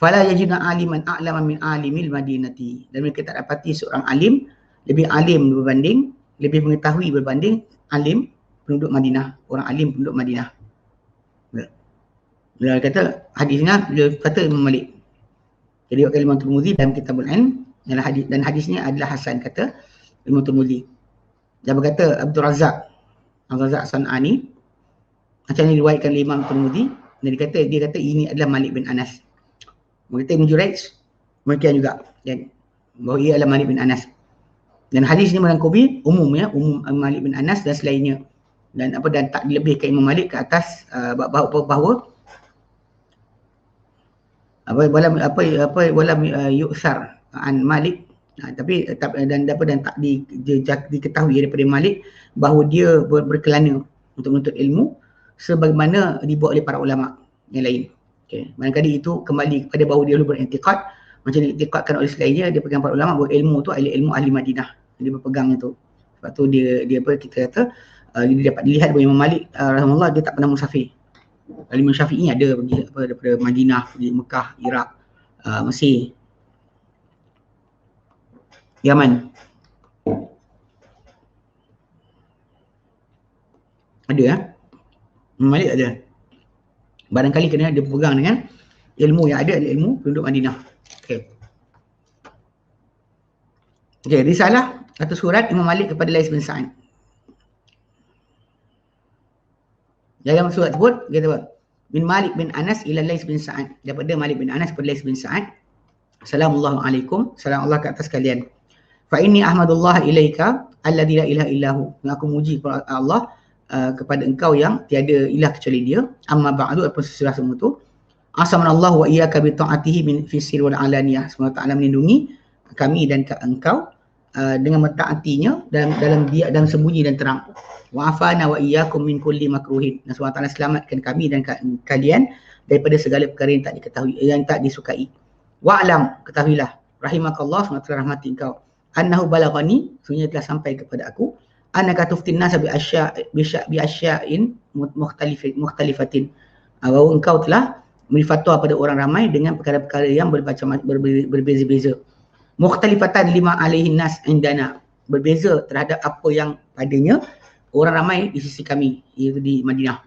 fala yajidna aliman a'lama min alimil madinati, dan mereka tak dapati seorang alim lebih alim lebih mengetahui berbanding alim penduduk Madinah, orang alim penduduk Madinah. Dia kata hadisnya, dia kata Imam Malik. Jadi wakil Imam Tirmidzi dalam Kitabul Ilm dan hadisnya adalah hasan, kata Imam Tirmidzi. Dan berkata Abdul Razak San'ani, macam ni diriwayatkan oleh Imam Tirmidzi, dan dia kata ini adalah Malik bin Anas. Berkata Ibn Jurayj demikian juga, dan bahawa ia adalah Malik bin Anas. Dan hadis ini merangkumi umum Malik bin Anas dan selainnya, dan tak dilebihkan Imam Malik ke atas bahawa yu'sar an Malik, tapi tak diketahui daripada Malik bahawa dia berkelana untuk menuntut ilmu sebagaimana dibuat oleh para ulama yang lain. Okay. Barangkali itu kembali kepada bahawa dia dulu berintikad, macam diiktikadkan oleh selainnya, dia pegang para ulama bahawa ilmu tu adalah ilmu ahli Madinah. Dia berpegang itu. Sebab tu kita kata dia dapat dilihat bahawa Imam Malik rahimahullah dia tak pernah musafir. Imam Syafi'i ada pergi daripada Madinah, pergi Mekah, Iraq, Mesir, Yaman. Ada Imam Malik ada. Barangkali kerana dia berpegang dengan ilmu yang ada ilmu penduduk Madinah. Okey, risalah atau surat Imam Malik kepada Lais bin Sa'ad. Dalam surat tersebut dia kata bin Malik bin Anas ila Lais bin Sa'ad, daripada Malik bin Anas kepada Lais bin Sa'ad. Assalamualaikum, salam Allah ke atas kalian. Fa inni ahmadullah ilaika alladzi la ilaha illahu. Aku muji kepada Allah kepada engkau yang tiada ilah kecuali dia. Amma ba'du, apa sesudah semua tu, asamanallahu wa iyyaka bi ta'atihi min fi sirri wal alaniyah. Semoga Ta'ala melindungi kami dan engkau dengan mentaatinya dalam sembunyi dan terang. Wa afana wa iyyakum min kulli makruhin. Dan semoga Ta'ala selamatkan kami dan kalian daripada segala perkara yang tak diketahui, yang tak disukai. Wa'lam, ketahuilah, rahimakallah, semoga Ta'ala rahmati engkau, annahu balagani, sebenarnya telah sampai kepada aku, annaka tuftin nasa bi asya'in mukhtalifatin, bahawa engkau telah memberi fatwa pada orang ramai dengan perkara-perkara yang berbeza-beza. Mukhtalifatan lima alaihin nas indana, berbeza terhadap apa yang padanya orang ramai di sisi kami, iaitu di Madinah.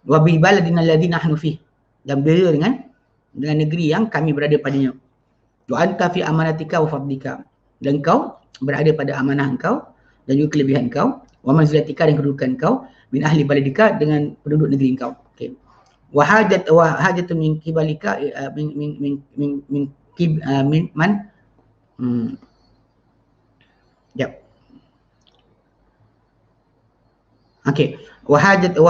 Wa bi baladina alladhi nahnu fih, dan beza dengan negeri yang kami berada padanya. Wa anta fi amanatika wa fadlika, dan engkau berada pada amanah engkau dan juga kelebihan engkau, wa manzilatika, dan kedudukan engkau, min ahli baladika, dengan penduduk negeri engkau. Okey. Wa hajatun min kibalika min man Okey. Wahajatun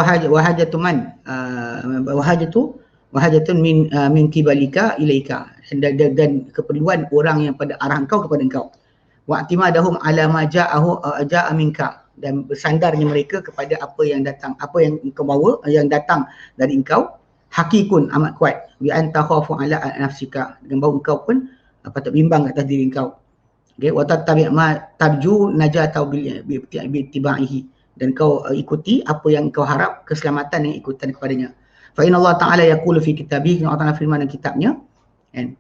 min kibalika ilaika, dan keperluan orang yang pada arah engkau kepada engkau. wa'timadahum ala ma ja'a minka, dan bersandarnya mereka kepada apa yang datang, apa yang engkau bawa, yang datang dari engkau, hakikun, amat kuat, bi anta khafu ala nafsika, dengan bahawa engkau pun patut bimbang atas diri engkau. Okey, wa tattabi' ma tarju najata bi ittiba'ihi, dan kau ikuti apa yang kau harap keselamatan yang ikutan kepadanya. Fa inna Allah Ta'ala yaqulu fi kitabih, Allah Ta'ala firman dalam kitabnya, kan,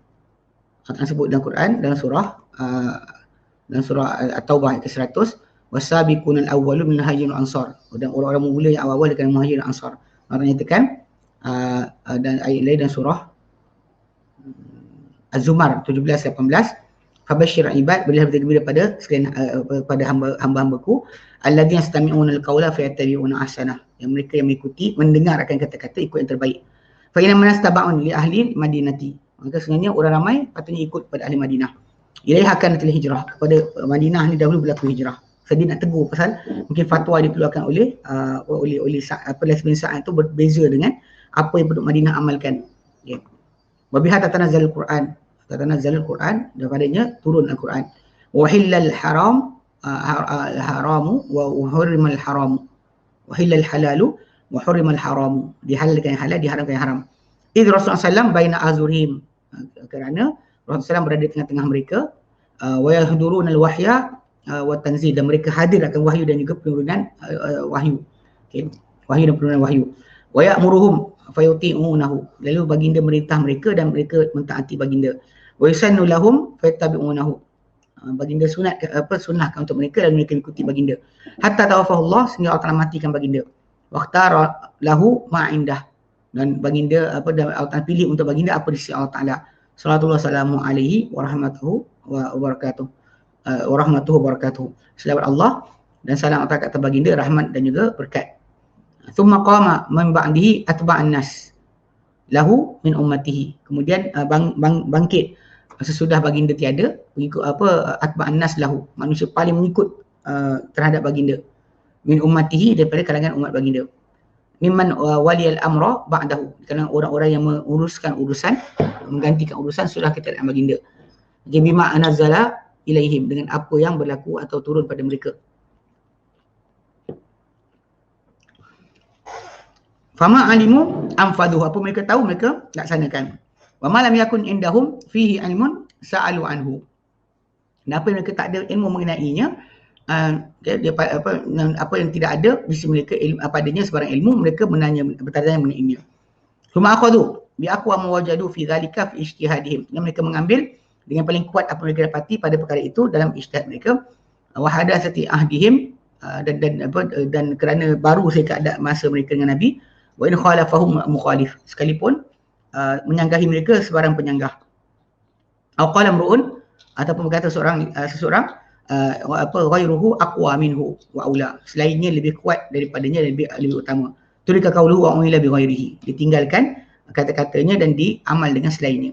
Allah sebut dalam Quran dalam surah At-Taubah ayat ke-100, wasabiqunal awwalun minal muhajirin wal ansar, dan orang-orang mula yang awal-awal dengan muhajirin dan ansar. Allah nyatakan dan ayat lain dan surah Az-Zumar 17-18, fabashshir ibad, berilah berita pada sekalian pada hamba-hambaku, alladzina yastami'una al-qawla fayattabi'una ahsanah, yang mereka yang mengikuti, mendengar akan kata-kata, ikut yang terbaik. Fa inna man istaba'un li ahli madinati, maka sebenarnya orang ramai patutnya ikut pada ahli Madinah. Ilaiha kanatil hijrah, kepada Madinah ni dahulu berlaku hijrah. Saya nak tegur pasal mungkin fatwa dikeluarkan oleh Laits bin Sa'ad itu berbeza dengan apa yang penduduk Madinah amalkan. Okay. Wabiha tatanazzalul Quran, daripadanya turun Al-Quran. Wahillal haram haramu wa hurrimal haramu, wahillal halalu wa hurrimal haramu, dihalalkan yang halal, diharamkan yang haram. Idh Rasulullah SAW baina azurihim, kerana Rasulullah SAW berada di tengah-tengah mereka, wa yahduruna al-wahya wa tanzil, dan mereka hadir akan wahyu dan juga penurunan wahyu. Okay. Wahyu dan penurunan wahyu. Wa ya'muruhum fayuti'unahu, lalu baginda merintah mereka dan mereka mentaati baginda. Wa yusannu lahum fayattabi'unahu, baginda sunnahkan untuk mereka dan mereka ikuti baginda. Hatta tawaffahu Allah, sehingga Allah Ta'ala matikan baginda. Waqtara lahu ma indah, dan baginda dan Allah Ta'ala pilih untuk baginda apa di sisi Allah Ta'ala. Sallallahu salamu alaihi wa rahmatuhu wa barakatuh. Wa rahmatuhu wa barakatuh. Selawat Allah dan salam atas kata baginda, rahmat dan juga berkat. Thumma qama min ba'dihi atba'an nas lahu min ummatihi, kemudian bangkit sesudah baginda tiada, mengikut atba'an nas lahu, manusia paling mengikut terhadap baginda, min ummatihi, daripada kalangan umat baginda, mimman waliyal amra ba'dahu, kerana orang-orang yang menguruskan urusan, menggantikan urusan sudah kita dalam baginda. Jadi bima anzala ilaihim, dengan apa yang berlaku atau turun pada mereka. Fama alimu anfadhu, apa mereka tahu mereka laksanakan. Wa ma lam yakun indahum fihi ilmun sa'alu anhu, dan apa yang mereka tak ada ilmu mengenainya, apa yang tidak ada di sisi mereka ilmu, apa adanya sebarang ilmu, mereka bertanya mengenainya. Suma akhadhu bi aqwa mawajadu fi dhalika fi ijtihadihim, yang mereka mengambil dengan paling kuat apa mereka dapati pada perkara itu dalam ijtihad mereka. Wa hadatsati ahdihim, dan kerana baru saja masa mereka dengan Nabi. Wa in khalafahum mukhalif, sekalipun menyanggahi mereka sebarang penyanggah. Aw qala imru'un, ataupun berkata seseorang ghairuhu aqwa minhu wa aula, selainnya lebih kuat daripadanya dan lebih utama. Turika qauluhu wa umila bi ghairihi, ditinggalkan kata-katanya dan diamal dengan selainnya.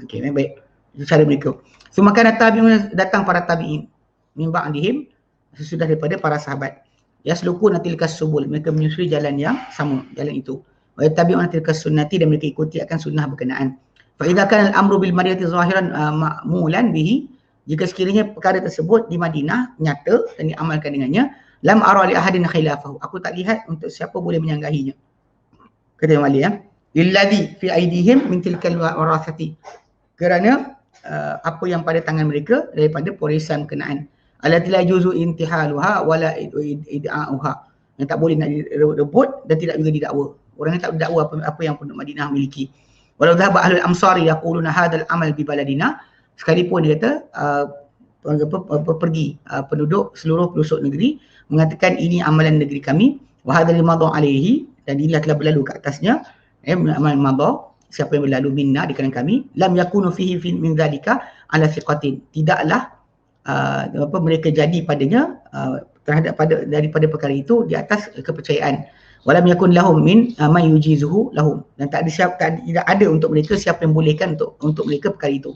Okey, baik. Itu cara mereka. Semakan tabi'un, datang para tabi'in min ba'dihim, sesudah daripada para sahabat. Yaslukuna tilkas subul, mereka menyusuri jalan yang sama, jalan itu. Wa yattabi'una tilkas sunnati, dan mereka ikuti akan sunnah berkenaan. Fa idza kana al-amru bil madinati zahiran ma'mulan bihi, jika sekiranya perkara tersebut di Madinah nyata dan diamalkan dengannya, lam ara li ahadin khilafahu, aku tak lihat untuk siapa boleh menyanggahinya. Kata Imam Ali, illadhi fi aidihim min tilkal warathati, kerana apa yang pada tangan mereka daripada warisan berkenaan. Allati la juzu intihaluha wala id'a'uha, yang tak boleh nak direbut dan tidak juga didakwa. Orang yang tak didakwa apa yang penduduk Madinah miliki. Walau dhahaba ahlul amsari yaquluna hadzal amal bi baladina, sekalipun dia kata pergi penduduk seluruh pelosok negeri mengatakan ini amalan negeri kami, wa hadzal madha alaihi, dan inilah telah berlalu ke atasnya, amal madha, siapa yang berlalu minna di kalangan kami, lam yakunu fihi min dzalika ala thiqatin, tidaklah mereka jadi padanya daripada perkara itu di atas kepercayaan. Walam yakun lahum min man yujizuhu lahum, dan tidak ada untuk mereka siapa yang bolehkan untuk mereka perkara itu.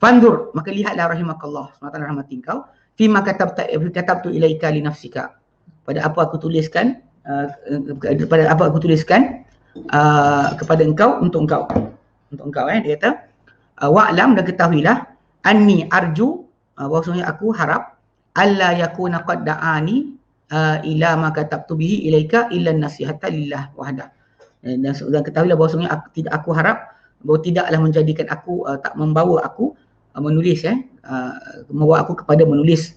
Fandur, maka lihatlah rahimakallah, SWT rahmati engkau, fima katabtu ilaika li nafsika, pada apa aku tuliskan kepada engkau untuk engkau. Dia kata wa'lam, dan ketahuilah, anni arju bahwasanya aku harap alla yakuna qad da'ani ila ma katabtu bihi ilaika illa nasihata lillah wahda. Dan ketahuilah bahwasanya aku harap bahawa tidaklah menjadikan aku tak membawa aku menulis membawa aku kepada menulis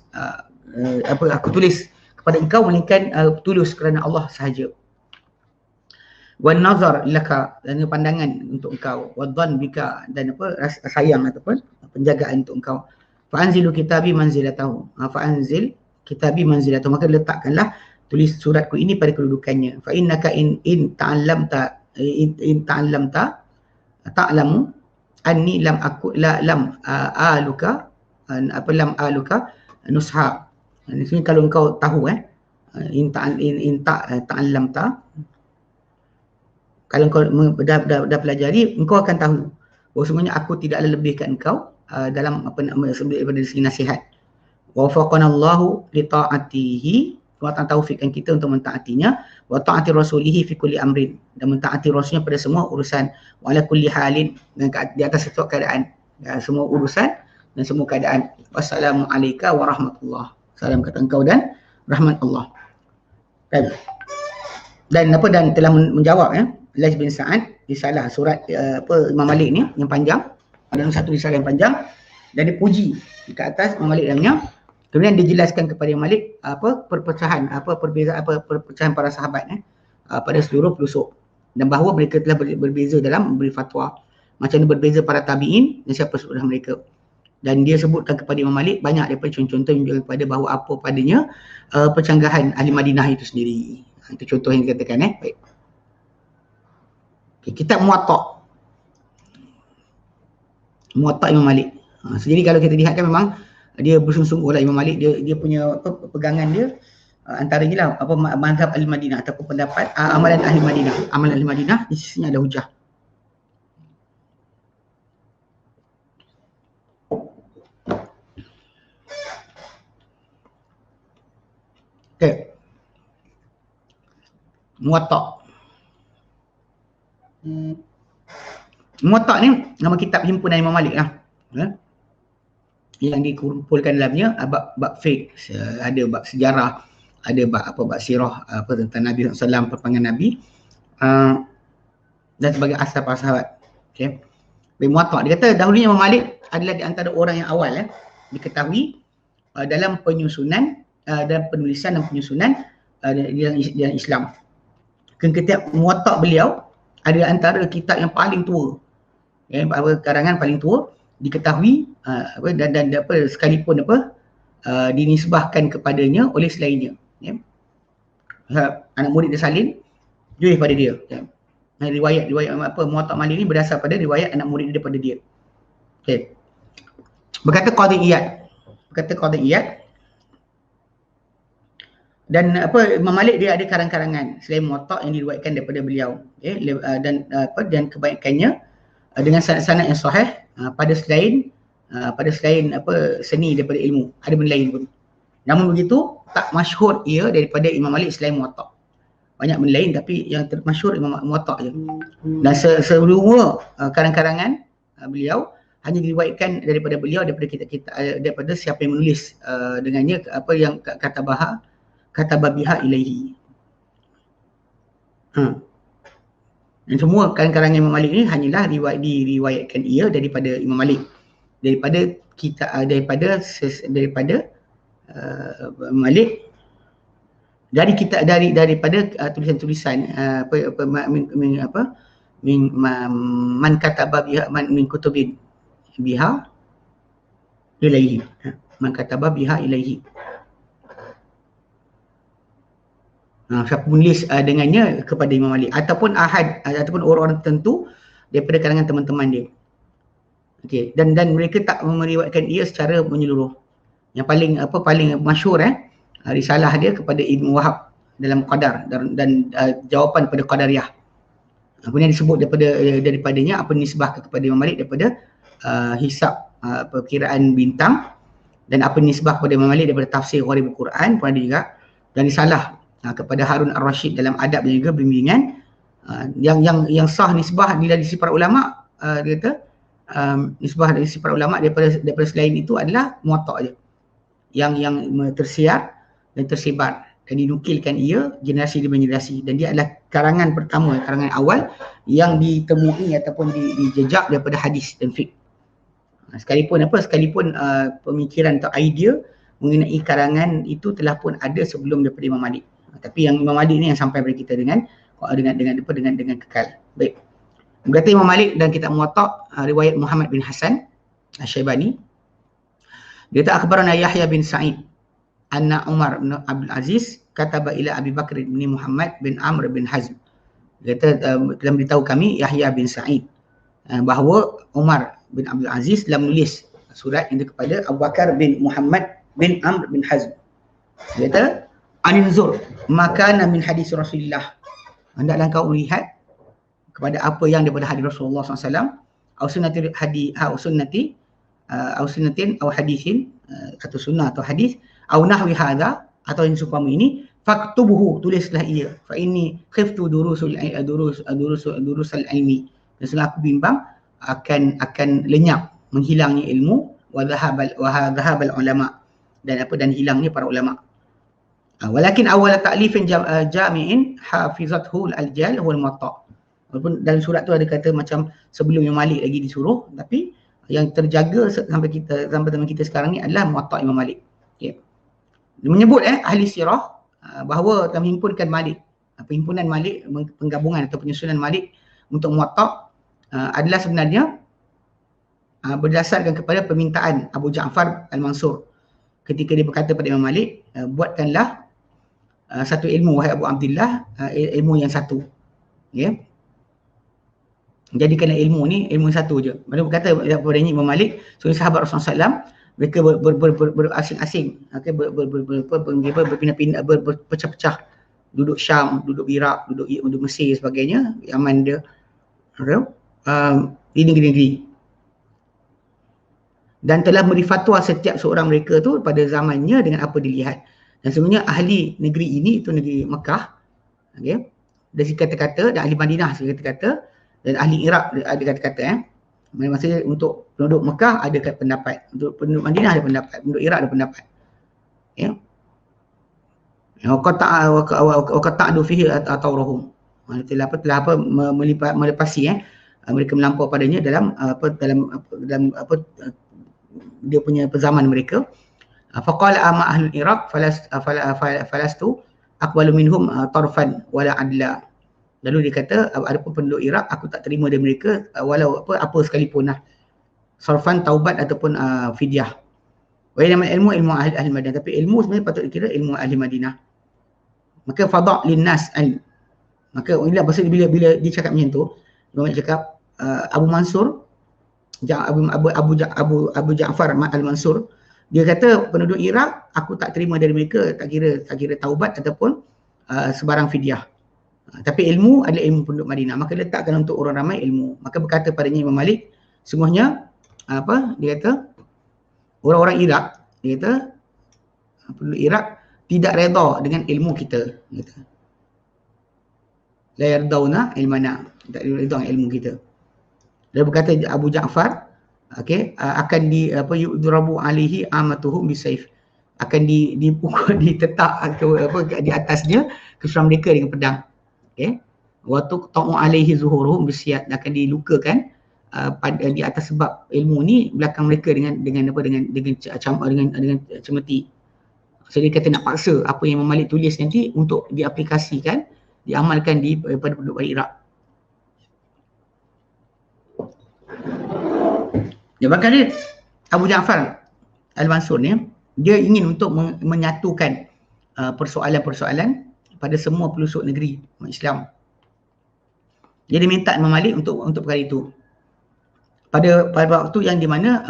aku tulis kepada engkau melainkan tulus kerana Allah sahaja. Wan nazar laka, dan pandangan untuk engkau, wadhan bika, dan rasa sayang ataupun penjagaan untuk engkau. Fa anzilu kitabi manzilatahu, fa anzil kitabi manzilatahu, maka letakkanlah tulis suratku ini pada kedudukannya. Fa innaka in ta'allamta ta'lamu anni lam aluka nusha. Di sini kalau engkau tahu in ta'allamta, kalau engkau dah pelajari, engkau akan tahu bahawa sebenarnya aku tidaklah lebihkan engkau dalam daripada segi nasihat. Wa wafaqanallahu li ta'atihi, wa taufikkan kita untuk mentaatinya, wa ta'ati rasulihi fi kulli amrin, dan mentaati rasulnya pada semua urusan, wa ala kulli halin, dan di atas setiap keadaan, semua urusan dan semua keadaan. Wassalamu alayka wa rahmatullah. Salam kata engkau dan rahmat Allah. Dan telah menjawab Lais bin Sa'ad risalah surat Imam Malik ni yang panjang, ada satu risalah yang panjang, dan dipuji di atas Imam Malik dalamnya. Kemudian dijelaskan kepada Imam Malik perpecahan perpecahan para sahabat pada seluruh pelusuk, dan bahawa mereka telah berbeza dalam memberi fatwa, macam mana berbeza para tabi'in dan siapa sudah mereka. Dan dia sebutkan kepada Imam Malik banyak daripada contoh-contoh yang menunjukkan kepada bahawa apa padanya pencanggahan ahli Madinah itu sendiri. Itu contoh yang dikatakan. Baik. Kitab Muwatta' Imam Malik. Jadi kalau kita lihat kan memang dia bersungguh-sungguh lah Imam Malik, dia punya pegangan dia antaranya lah mazhab ahli Madinah ataupun pendapat amalan ahli Madinah. Amalan ahli Madinah di sisinya ada hujah. Okey. Muwatta'. Muwatta' ni nama kitab himpunan Imam Malik lah. Yang dikumpulkan dalamnya bab fiqh, ada bab sejarah, ada bab sirah, tentang Nabi SAW, perpanjangan Nabi, dan sebagai asal para sahabat. Okey. Muwatta' dia kata dahulunya Imam Malik adalah di antara orang yang awal diketahui dalam penyusunan dan penulisan dan penyusunan dalam Islam. Kitab Muwatta' beliau adalah antara kitab yang paling tua, karangan paling tua diketahui dan sekalipun dinisbahkan kepadanya oleh selainnya. Anak murid dia salin jauh daripada dia. Riwayat Muwatta' Malik ni berdasar pada riwayat anak murid dia daripada dia. Okey. Berkata Qadhi Iyad, dan Imam Malik dia ada karang-karangan selain Muwatta' yang diriwayatkan daripada beliau, dan kebanyakannya dengan sanad-sanad yang sahih pada selain seni daripada ilmu, ada benda lain pun. Namun begitu tak masyhur ia daripada Imam Malik selain Muwatta'. Banyak benda lain tapi yang termasyhur Imam Muwatta' je. Dan semua karang-karangan beliau hanya diriwayatkan daripada beliau, daripada kitab-kitab, daripada siapa yang menulis dengannya yang kataba biha ilaihi. Dan semua karangan Imam Malik ni hanyalah diriwayatkan ia daripada Imam Malik, daripada Malik, dari kitab daripada tulisan-tulisan man kataba biha min kutubin biha ilaihi, man kataba biha ilaihi. Siapa menulis dengannya kepada Imam Malik, ataupun ataupun orang-orang tertentu daripada kalangan teman-teman dia. Okey, dan mereka tak meriwayatkan ia secara menyeluruh. Yang paling masyhur risalah dia kepada Ibn Wahab dalam Qadar dan jawapan pada Qadariyah. Kemudian disebut daripadanya apa nisbah kepada Imam Malik daripada hisab perkiraan bintang, dan apa nisbah kepada Imam Malik daripada tafsir Gharibul Quran pun ada juga, dan risalah kepada Harun Ar-Rasyid dalam adab dan juga bimbingan. Yang sah nisbah dari sisi para ulama, dia kata nisbah dari para ulama daripada selain itu adalah Muwatta' je yang tersiar dan tersebar dan dinukilkan ia generasi demi generasi, dan dia adalah karangan pertama, karangan awal yang ditemui ataupun dijejak daripada hadis dan fiqh. Sekalipun pemikiran atau idea mengenai karangan itu telah pun ada sebelum daripada Imam Malik. Tapi yang Imam Malik ni yang sampai kepada kita dengan kekal. Baik. Berkata Imam Malik dan kitab Muwatta' riwayat Muhammad bin Hasan Asy-Syaibani. Dia kata akhbarana Yahya bin Sa'id anna Umar bin Abdul Aziz kataba ila Abi Bakr bin Muhammad bin Amr bin Hazm. Dia kata telah beritahu kami Yahya bin Sa'id bahawa Umar bin Abdul Aziz telah menulis surat itu kepada Abu Bakar bin Muhammad bin Amr bin Hazm. Dia kata aninzur makana min hadis Rasulullah. Hendaklah kau melihat kepada apa yang daripada hadis Rasulullah SAW, au sunnati au hadisin, atau sunnah atau hadis, au nahwi hadza, atau yang seumpama ini, faktubuhu, tulislah ia, fa inni khiftu durusal ilmi, dan sesungguhnya aku bimbang akan lenyap, menghilangnya ilmu, wa dhahabal ulama, dan hilangnya para ulama. Walakin awal ta'lifin jami'in hafizathu al-jal huwa al-Muwatta'. Walaupun dalam surat tu ada kata macam sebelum Imam Malik lagi disuruh, tapi yang terjaga sampai zaman kita sekarang ni adalah Muwatta' Imam Malik. Okay. Dia menyebut ahli sirah bahawa telah menghimpunkan Malik, perhimpunan Malik, penggabungan atau penyusunan Malik untuk Muwatta' adalah sebenarnya berdasarkan kepada permintaan Abu Ja'far Al-Mansur ketika dia berkata pada Imam Malik, buatkanlah satu ilmu wahai Abu Abdullah, ilmu yang satu. Okay. Jadikanlah ilmu ni ilmu satu je. Dia berkata kepadanya Imam Malik, sahabat Rasulullah SAW, mereka berasing-asing, berpindah-pindah, berpecah-pecah, duduk Syam, duduk Iraq, duduk Mesir sebagainya, Yaman dia, di negeri-negeri. Dan telah memberi fatwa setiap seorang mereka tu pada zamannya dengan apa dilihat. Dan sebenarnya ahli negeri ini, itu negeri Mekah, okay, dari kata-kata, dan ahli Madinah dari kata-kata, dan ahli Iraq ada kata-kata. Maksudnya untuk penduduk Mekah ada pendapat, untuk penduduk Madinah ada pendapat, penduduk Iraq ada pendapat. Ya. Waqata'du fihi atawrahum. Telah melepasi mereka melampau padanya dalam dia punya zaman mereka. Faqala amma ahlul Iraq falastu aqbalu minhum tarfan wala adla. Lalu dia kata, adapun penduduk Iraq aku tak terima dari mereka walau apa sekalipun lah, sarfan, taubat ataupun fidyah. Wa ilmu ahli Madinah, tapi ilmu sebenarnya patut dikira ilmu ahli Madinah. Maka fadha' linnas al. Maka inilah maksud bila dia cakap macam tu, dia cakap Abu Mansur, Abu Ja'far Al-Mansur, dia kata penduduk Iraq aku tak terima dari mereka, tak kira taubat ataupun sebarang fidyah. Tapi ilmu adalah ilmu penduduk Madinah, maka letakkan untuk orang ramai ilmu. Maka berkata padanya Imam Malik, sungguhnya dia kata orang-orang Iraq, dia kata penduduk Iraq tidak redha dengan ilmu kita, dia kata la yardauna ilmana, tak redha dengan ilmu kita. Dia berkata Abu Ja'far, okey, akan yudrabu alaihi amatuhum bisayf, akan dipukul, ditetak di atasnya keseluruhan mereka dengan pedang. Okay. Waktu ta'u alaihi zuhuruhum bisiyat, akan dilukakan di atas sebab ilmu ni belakang mereka dengan cemeti. So dia kata nak paksa apa yang Imam Malik tulis nanti untuk diaplikasikan, diamalkan pada penduduk Iraq. Ya, bahkan dia Abu Ja'far Al-Mansur ni, dia ingin untuk menyatukan persoalan-persoalan pada semua pelosok negeri Islam. Jadi minta Imam Malik untuk perkara itu. Pada waktu yang di mana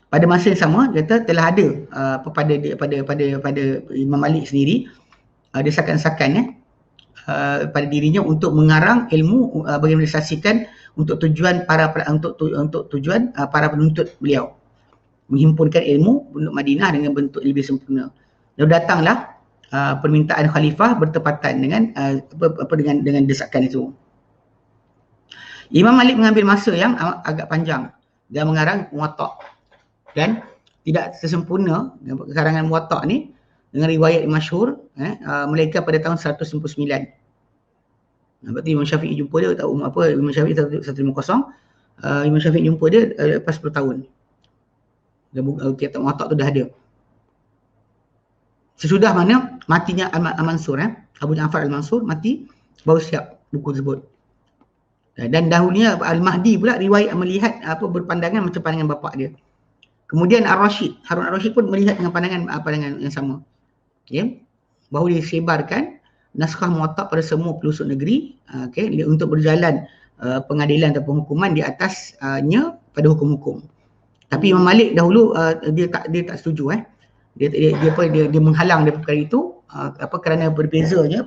pada masa yang sama, dia kata telah ada pada Imam Malik sendiri desakan-desakan pada dirinya untuk mengarang ilmu bagi merealisasikan untuk tujuan para penuntut beliau, menghimpunkan ilmu penduduk Madinah dengan bentuk lebih sempurna. Lalu datanglah permintaan khalifah bertepatan dengan dengan desakan itu. Imam Malik mengambil masa yang agak panjang dan mengarang Muwatta, dan tidak sesempurna karangan Muwatta ni dengan riwayat yang masyhur melainkan pada tahun 159. Berarti Imam Syafi'i jumpa dia tahu apa, Imam Syafi'i 150, Imam Syafi'i jumpa dia lepas 10 tahun. Kitab Muwatta tu dah ada. Sesudah mana matinya Al-Mansur, Abu Ja'far Al-Mansur mati, baru siap buku tersebut. Dan dahulunya Al-Mahdi pula riwayat melihat berpandangan macam pandangan bapa dia. Kemudian Ar-Rashid, Harun Ar-Rashid pun melihat dengan pandangan yang sama. Okay. Bahawa dia sebarkan naskah Muwatta pada semua pelosok negeri, untuk berjalan pengadilan atau penghukuman di atasnya pada hukum-hukum. Tapi Imam Malik dahulu dia tak setuju. Dia menghalang dari perkara itu kerana berbezanya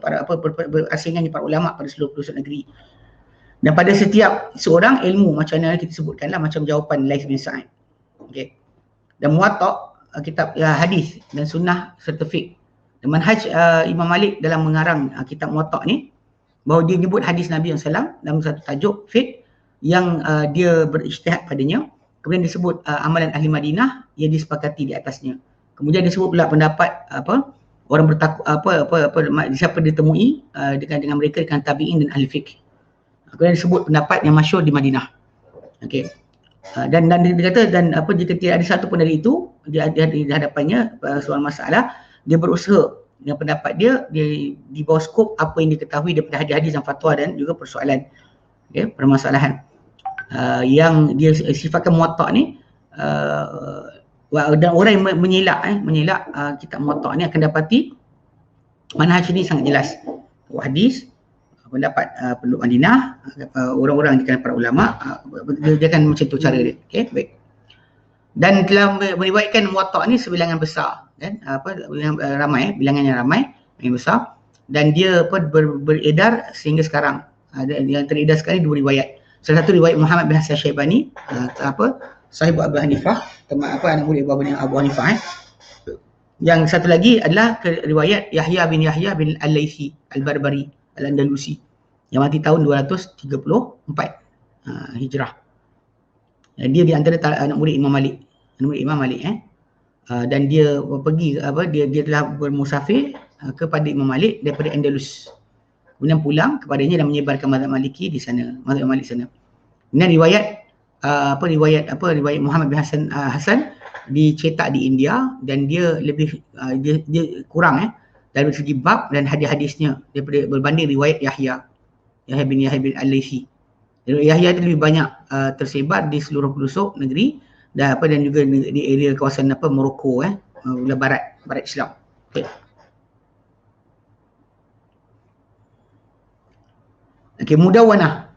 berasingannya para ulama pada seluruh pelosok negeri. Dan pada setiap seorang ilmu, macam mana kita sebutkanlah, macam jawapan Laits bin Sa'id. Okey. Dan Muwatta kitab hadis dan sunnah serta fiqh. Dan manhaj Imam Malik dalam mengarang kitab Muwatta ni, bahawa dia nyebut hadis Nabi SAW dalam satu tajuk fiqh yang dia berijtihad padanya. Kemudian disebut amalan ahli Madinah yang disepakati di atasnya. Kemudian disebut pula pendapat orang bertakwa siapa ditemui dengan mereka, dengan tabi'in dan ahli fiqh. Kemudian disebut pendapat yang masyhur di Madinah. Okey. Dan dia kata, dan jika tidak ada satu pun dari itu di hadapannya soal masalah, dia berusaha dengan pendapat dia di bawah skop apa yang diketahui daripada hadis-hadis dan fatwa dan juga persoalan, permasalahan yang dia sifatkan Muwatta ni, dan orang yang menyelak kitab Muwatta ni akan dapati manhaj ini sangat jelas. Hadis, pendapat penduduk Madinah, orang-orang di kalangan para ulama, dia akan macam tu cara dia. Okey, baik. Dan telah meriwayatkan Muwatta ni sebilangan besar, bilangan yang ramai, yang besar, dan dia beredar sehingga sekarang. Yang teredar sekarang dua riwayat. Salah satu riwayat Muhammad bin Hasan Syaibani, sahib Abu Hanifah, anak murid Abu Hanifah. Yang satu lagi adalah riwayat Yahya bin Al-Laythi Al-Barbari Al-Andalusi yang mati tahun 234 Hijrah. Dia di antara anak murid Imam Malik. Dan dia pergi dia telah bermusafir kepada Imam Malik daripada Andalus. Kemudian pulang kepadanya dan menyebarkan mazhab Maliki di sana, mazhab Malik sana. Ini riwayat riwayat Muhammad bin Hasan dicetak di India, dan dia lebih dia kurang dari segi bab dan hadis-hadisnya daripada berbanding riwayat Yahya bin Al-Laythi. Yahya itu lebih banyak tersebar di seluruh pelosok negeri dan juga di area kawasan Morocco, barat Islam. Okey, Mudawwanah.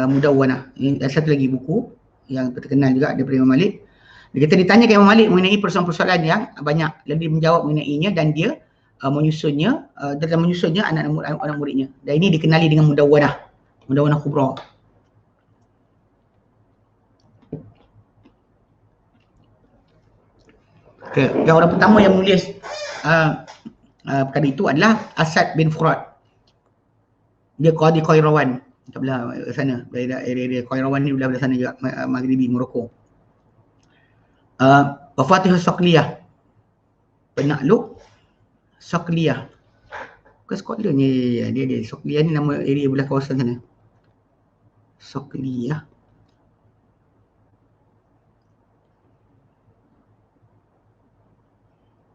Mudawwanah. Ini satu lagi buku yang terkenal juga daripada Imam Malik. Dia kata ditanya ke Imam Malik mengenai persoalan-persoalan yang banyak, lalu dia menjawab mengenainya dan dia menyusunnya anak muridnya. Dan ini dikenali dengan Mudawwanah Kubra. Okay. Dan orang pertama yang menulis perkara itu adalah Asad bin Furat. Dia Qadi Qairawan, belah sana, dari area Qairawan ni belah sana juga, Maghribi, Morocco. Wafatihus Saqliyah, penakluk Saqliyah. Bukan Scotland ni, dia Saqliyah ni nama area belah kawasan sana. Saqliyah.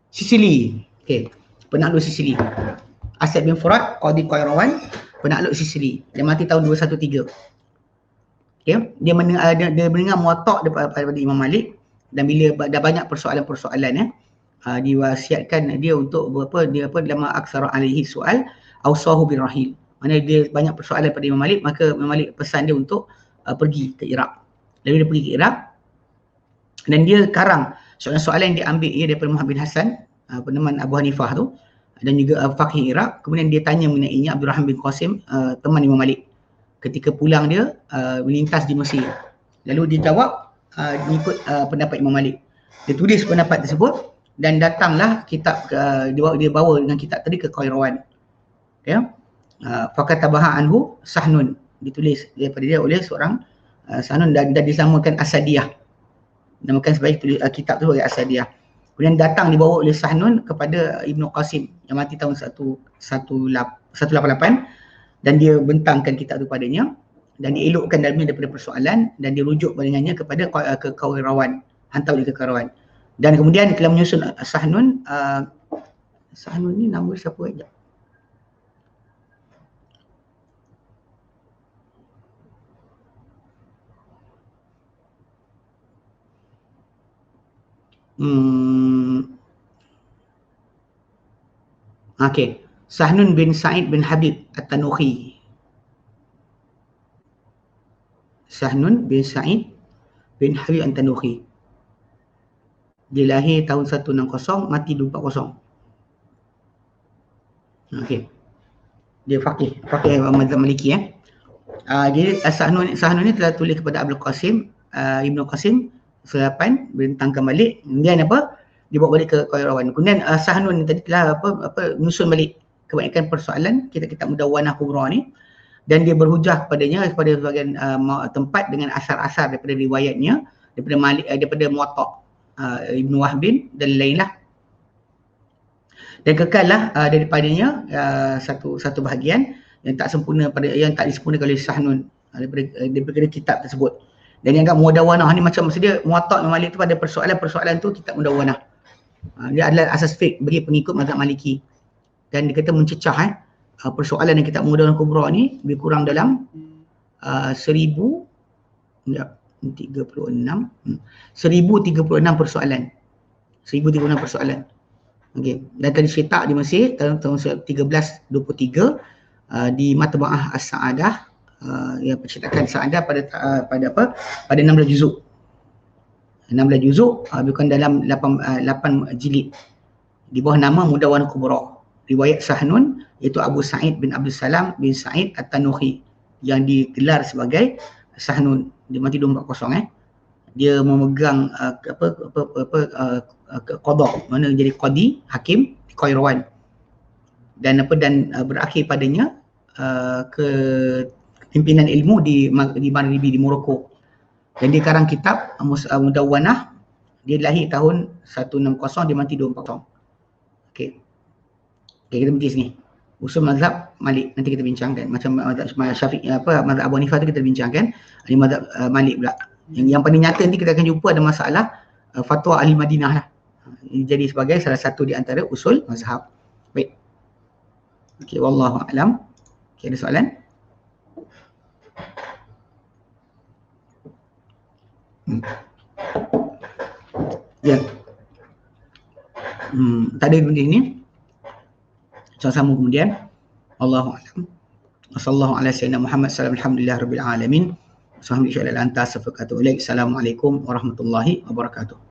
Sicily. Okey, penakluk Sicily. Asad bin Furat, Qadi Qairawan, penakluk Sicily. Dia mati tahun 213. Okey, dia mendengar Muwatta daripada Imam Malik, dan bila dah banyak persoalan-persoalan diwasiatkan dia untuk lama aksara alaihi soal ausahu bin rahil. Mana dia banyak persoalan pada Imam Malik, maka Imam Malik pesan dia untuk pergi ke Iraq. Lalu dia pergi ke Iraq dan dia karang soalan-soalan yang dia ambil daripada Muhammad bin Hasan, peneman Abu Hanifah tu, dan juga faqih Iraq. Kemudian dia tanya mengenainya Abdul Rahman bin Qasim, teman Imam Malik, ketika pulang dia melintas di Mesir. Lalu dia jawab mengikut pendapat Imam Malik. Dia tulis pendapat tersebut dan datanglah kitab, dia bawa dengan kitab tadi ke Qairawan. Ya. Fakatabaha anhu Sahnun, ditulis daripada dia oleh seorang Sahnun dan disamakan Asadiyah. Namakan sebagai kitab tu sebagai Asadiyah. Kemudian datang dibawa oleh Sahnun kepada Ibnu Qasim yang mati tahun 188 dan dia bentangkan kitab tu padanya dan dielokkan dalamnya daripada persoalan dan dirujuk dengannya kepada ke Kairawan, hantar oleh ke Kairawan. Dan kemudian telah menyusun Sahnun. Sahnun ni nama siapa aja? Okey, Sahnun bin Sa'id bin Habib At-Tanuhi. Sahnun bin Sa'id bin Habib At-Tanuhi. Dia lahir tahun 160, mati 240. Okey. Dia faqih mazhab Maliki Jadi Sahnun ni telah tulis kepada Abdul Qasim, Ibnu Qasim Selapan bentangkan balik, kemudian apa? Dibawa balik ke Qairawan. Kemudian Sahnun ni tadi telah menyusun balik kebanyakan persoalan kitab-kitab Mudawwanah Kubra ni dan dia berhujah kepadanya kepada sebahagian tempat dengan asar-asar daripada riwayatnya daripada Malik, daripada Muwatta' Ibnu Wahbin dan lainlah. Dan kekallah daripadanya satu bahagian yang tak disempurnakan oleh Sahnun daripada kitab tersebut. Dan yang agak Mudawwanah ni macam maksud dia Muwatta' Imam Malik tu pada persoalan-persoalan tu kitab Mudawwanah. Dia adalah asas fiqh bagi pengikut mazhab Maliki. Dan dia kata mencecah persoalan yang kitab Mudawwanah Kubra ni lebih kurang dalam 1036 persoalan. 1036 persoalan. Okey, dan tadi cetak di Mesir tahun 1323 di Matba'ah As-Sa'adah, yang percetakan Sa'adah pada 16 juzuk. 16 juzuk bukan dalam 8 jilid. Di bawah nama Mudawwanah Kubra. Riwayat Sahnun iaitu Abu Sa'id bin Abdul Salam bin Sa'id At-Tanuhi yang digelar sebagai Sahnun. Dia mati 240 Dia memegang qada, mana jadi qadi, hakim di Qairawan. Dan berakhir padanya ke pimpinan ilmu di Maghribi di Morocco. Dan dia karang kitab Mudawwanah. Dia lahir tahun 160, dia mati 240. Okey. Okey, kita berhenti sini. Usul mazhab Malik nanti kita bincangkan. Macam mazhab Syafi'i mazhab Abu Hanifah tu kita bincangkan. Ini mazhab Malik pula. Yang paling nyata nanti kita akan jumpa ada masalah fatwa ahli Madinah lah. Ini jadi sebagai salah satu di antara usul mazhab. Baik. Okey, wallahu a'lam. Okey, ada soalan? Ya. Tak ada benda ini. Sama kemudian. Allahu a'lam. Wassallallahu ala sayyidina Muhammad sallallahu alhamdulillah rabbil alamin. Assalamualaikum warahmatullahi wabarakatuh.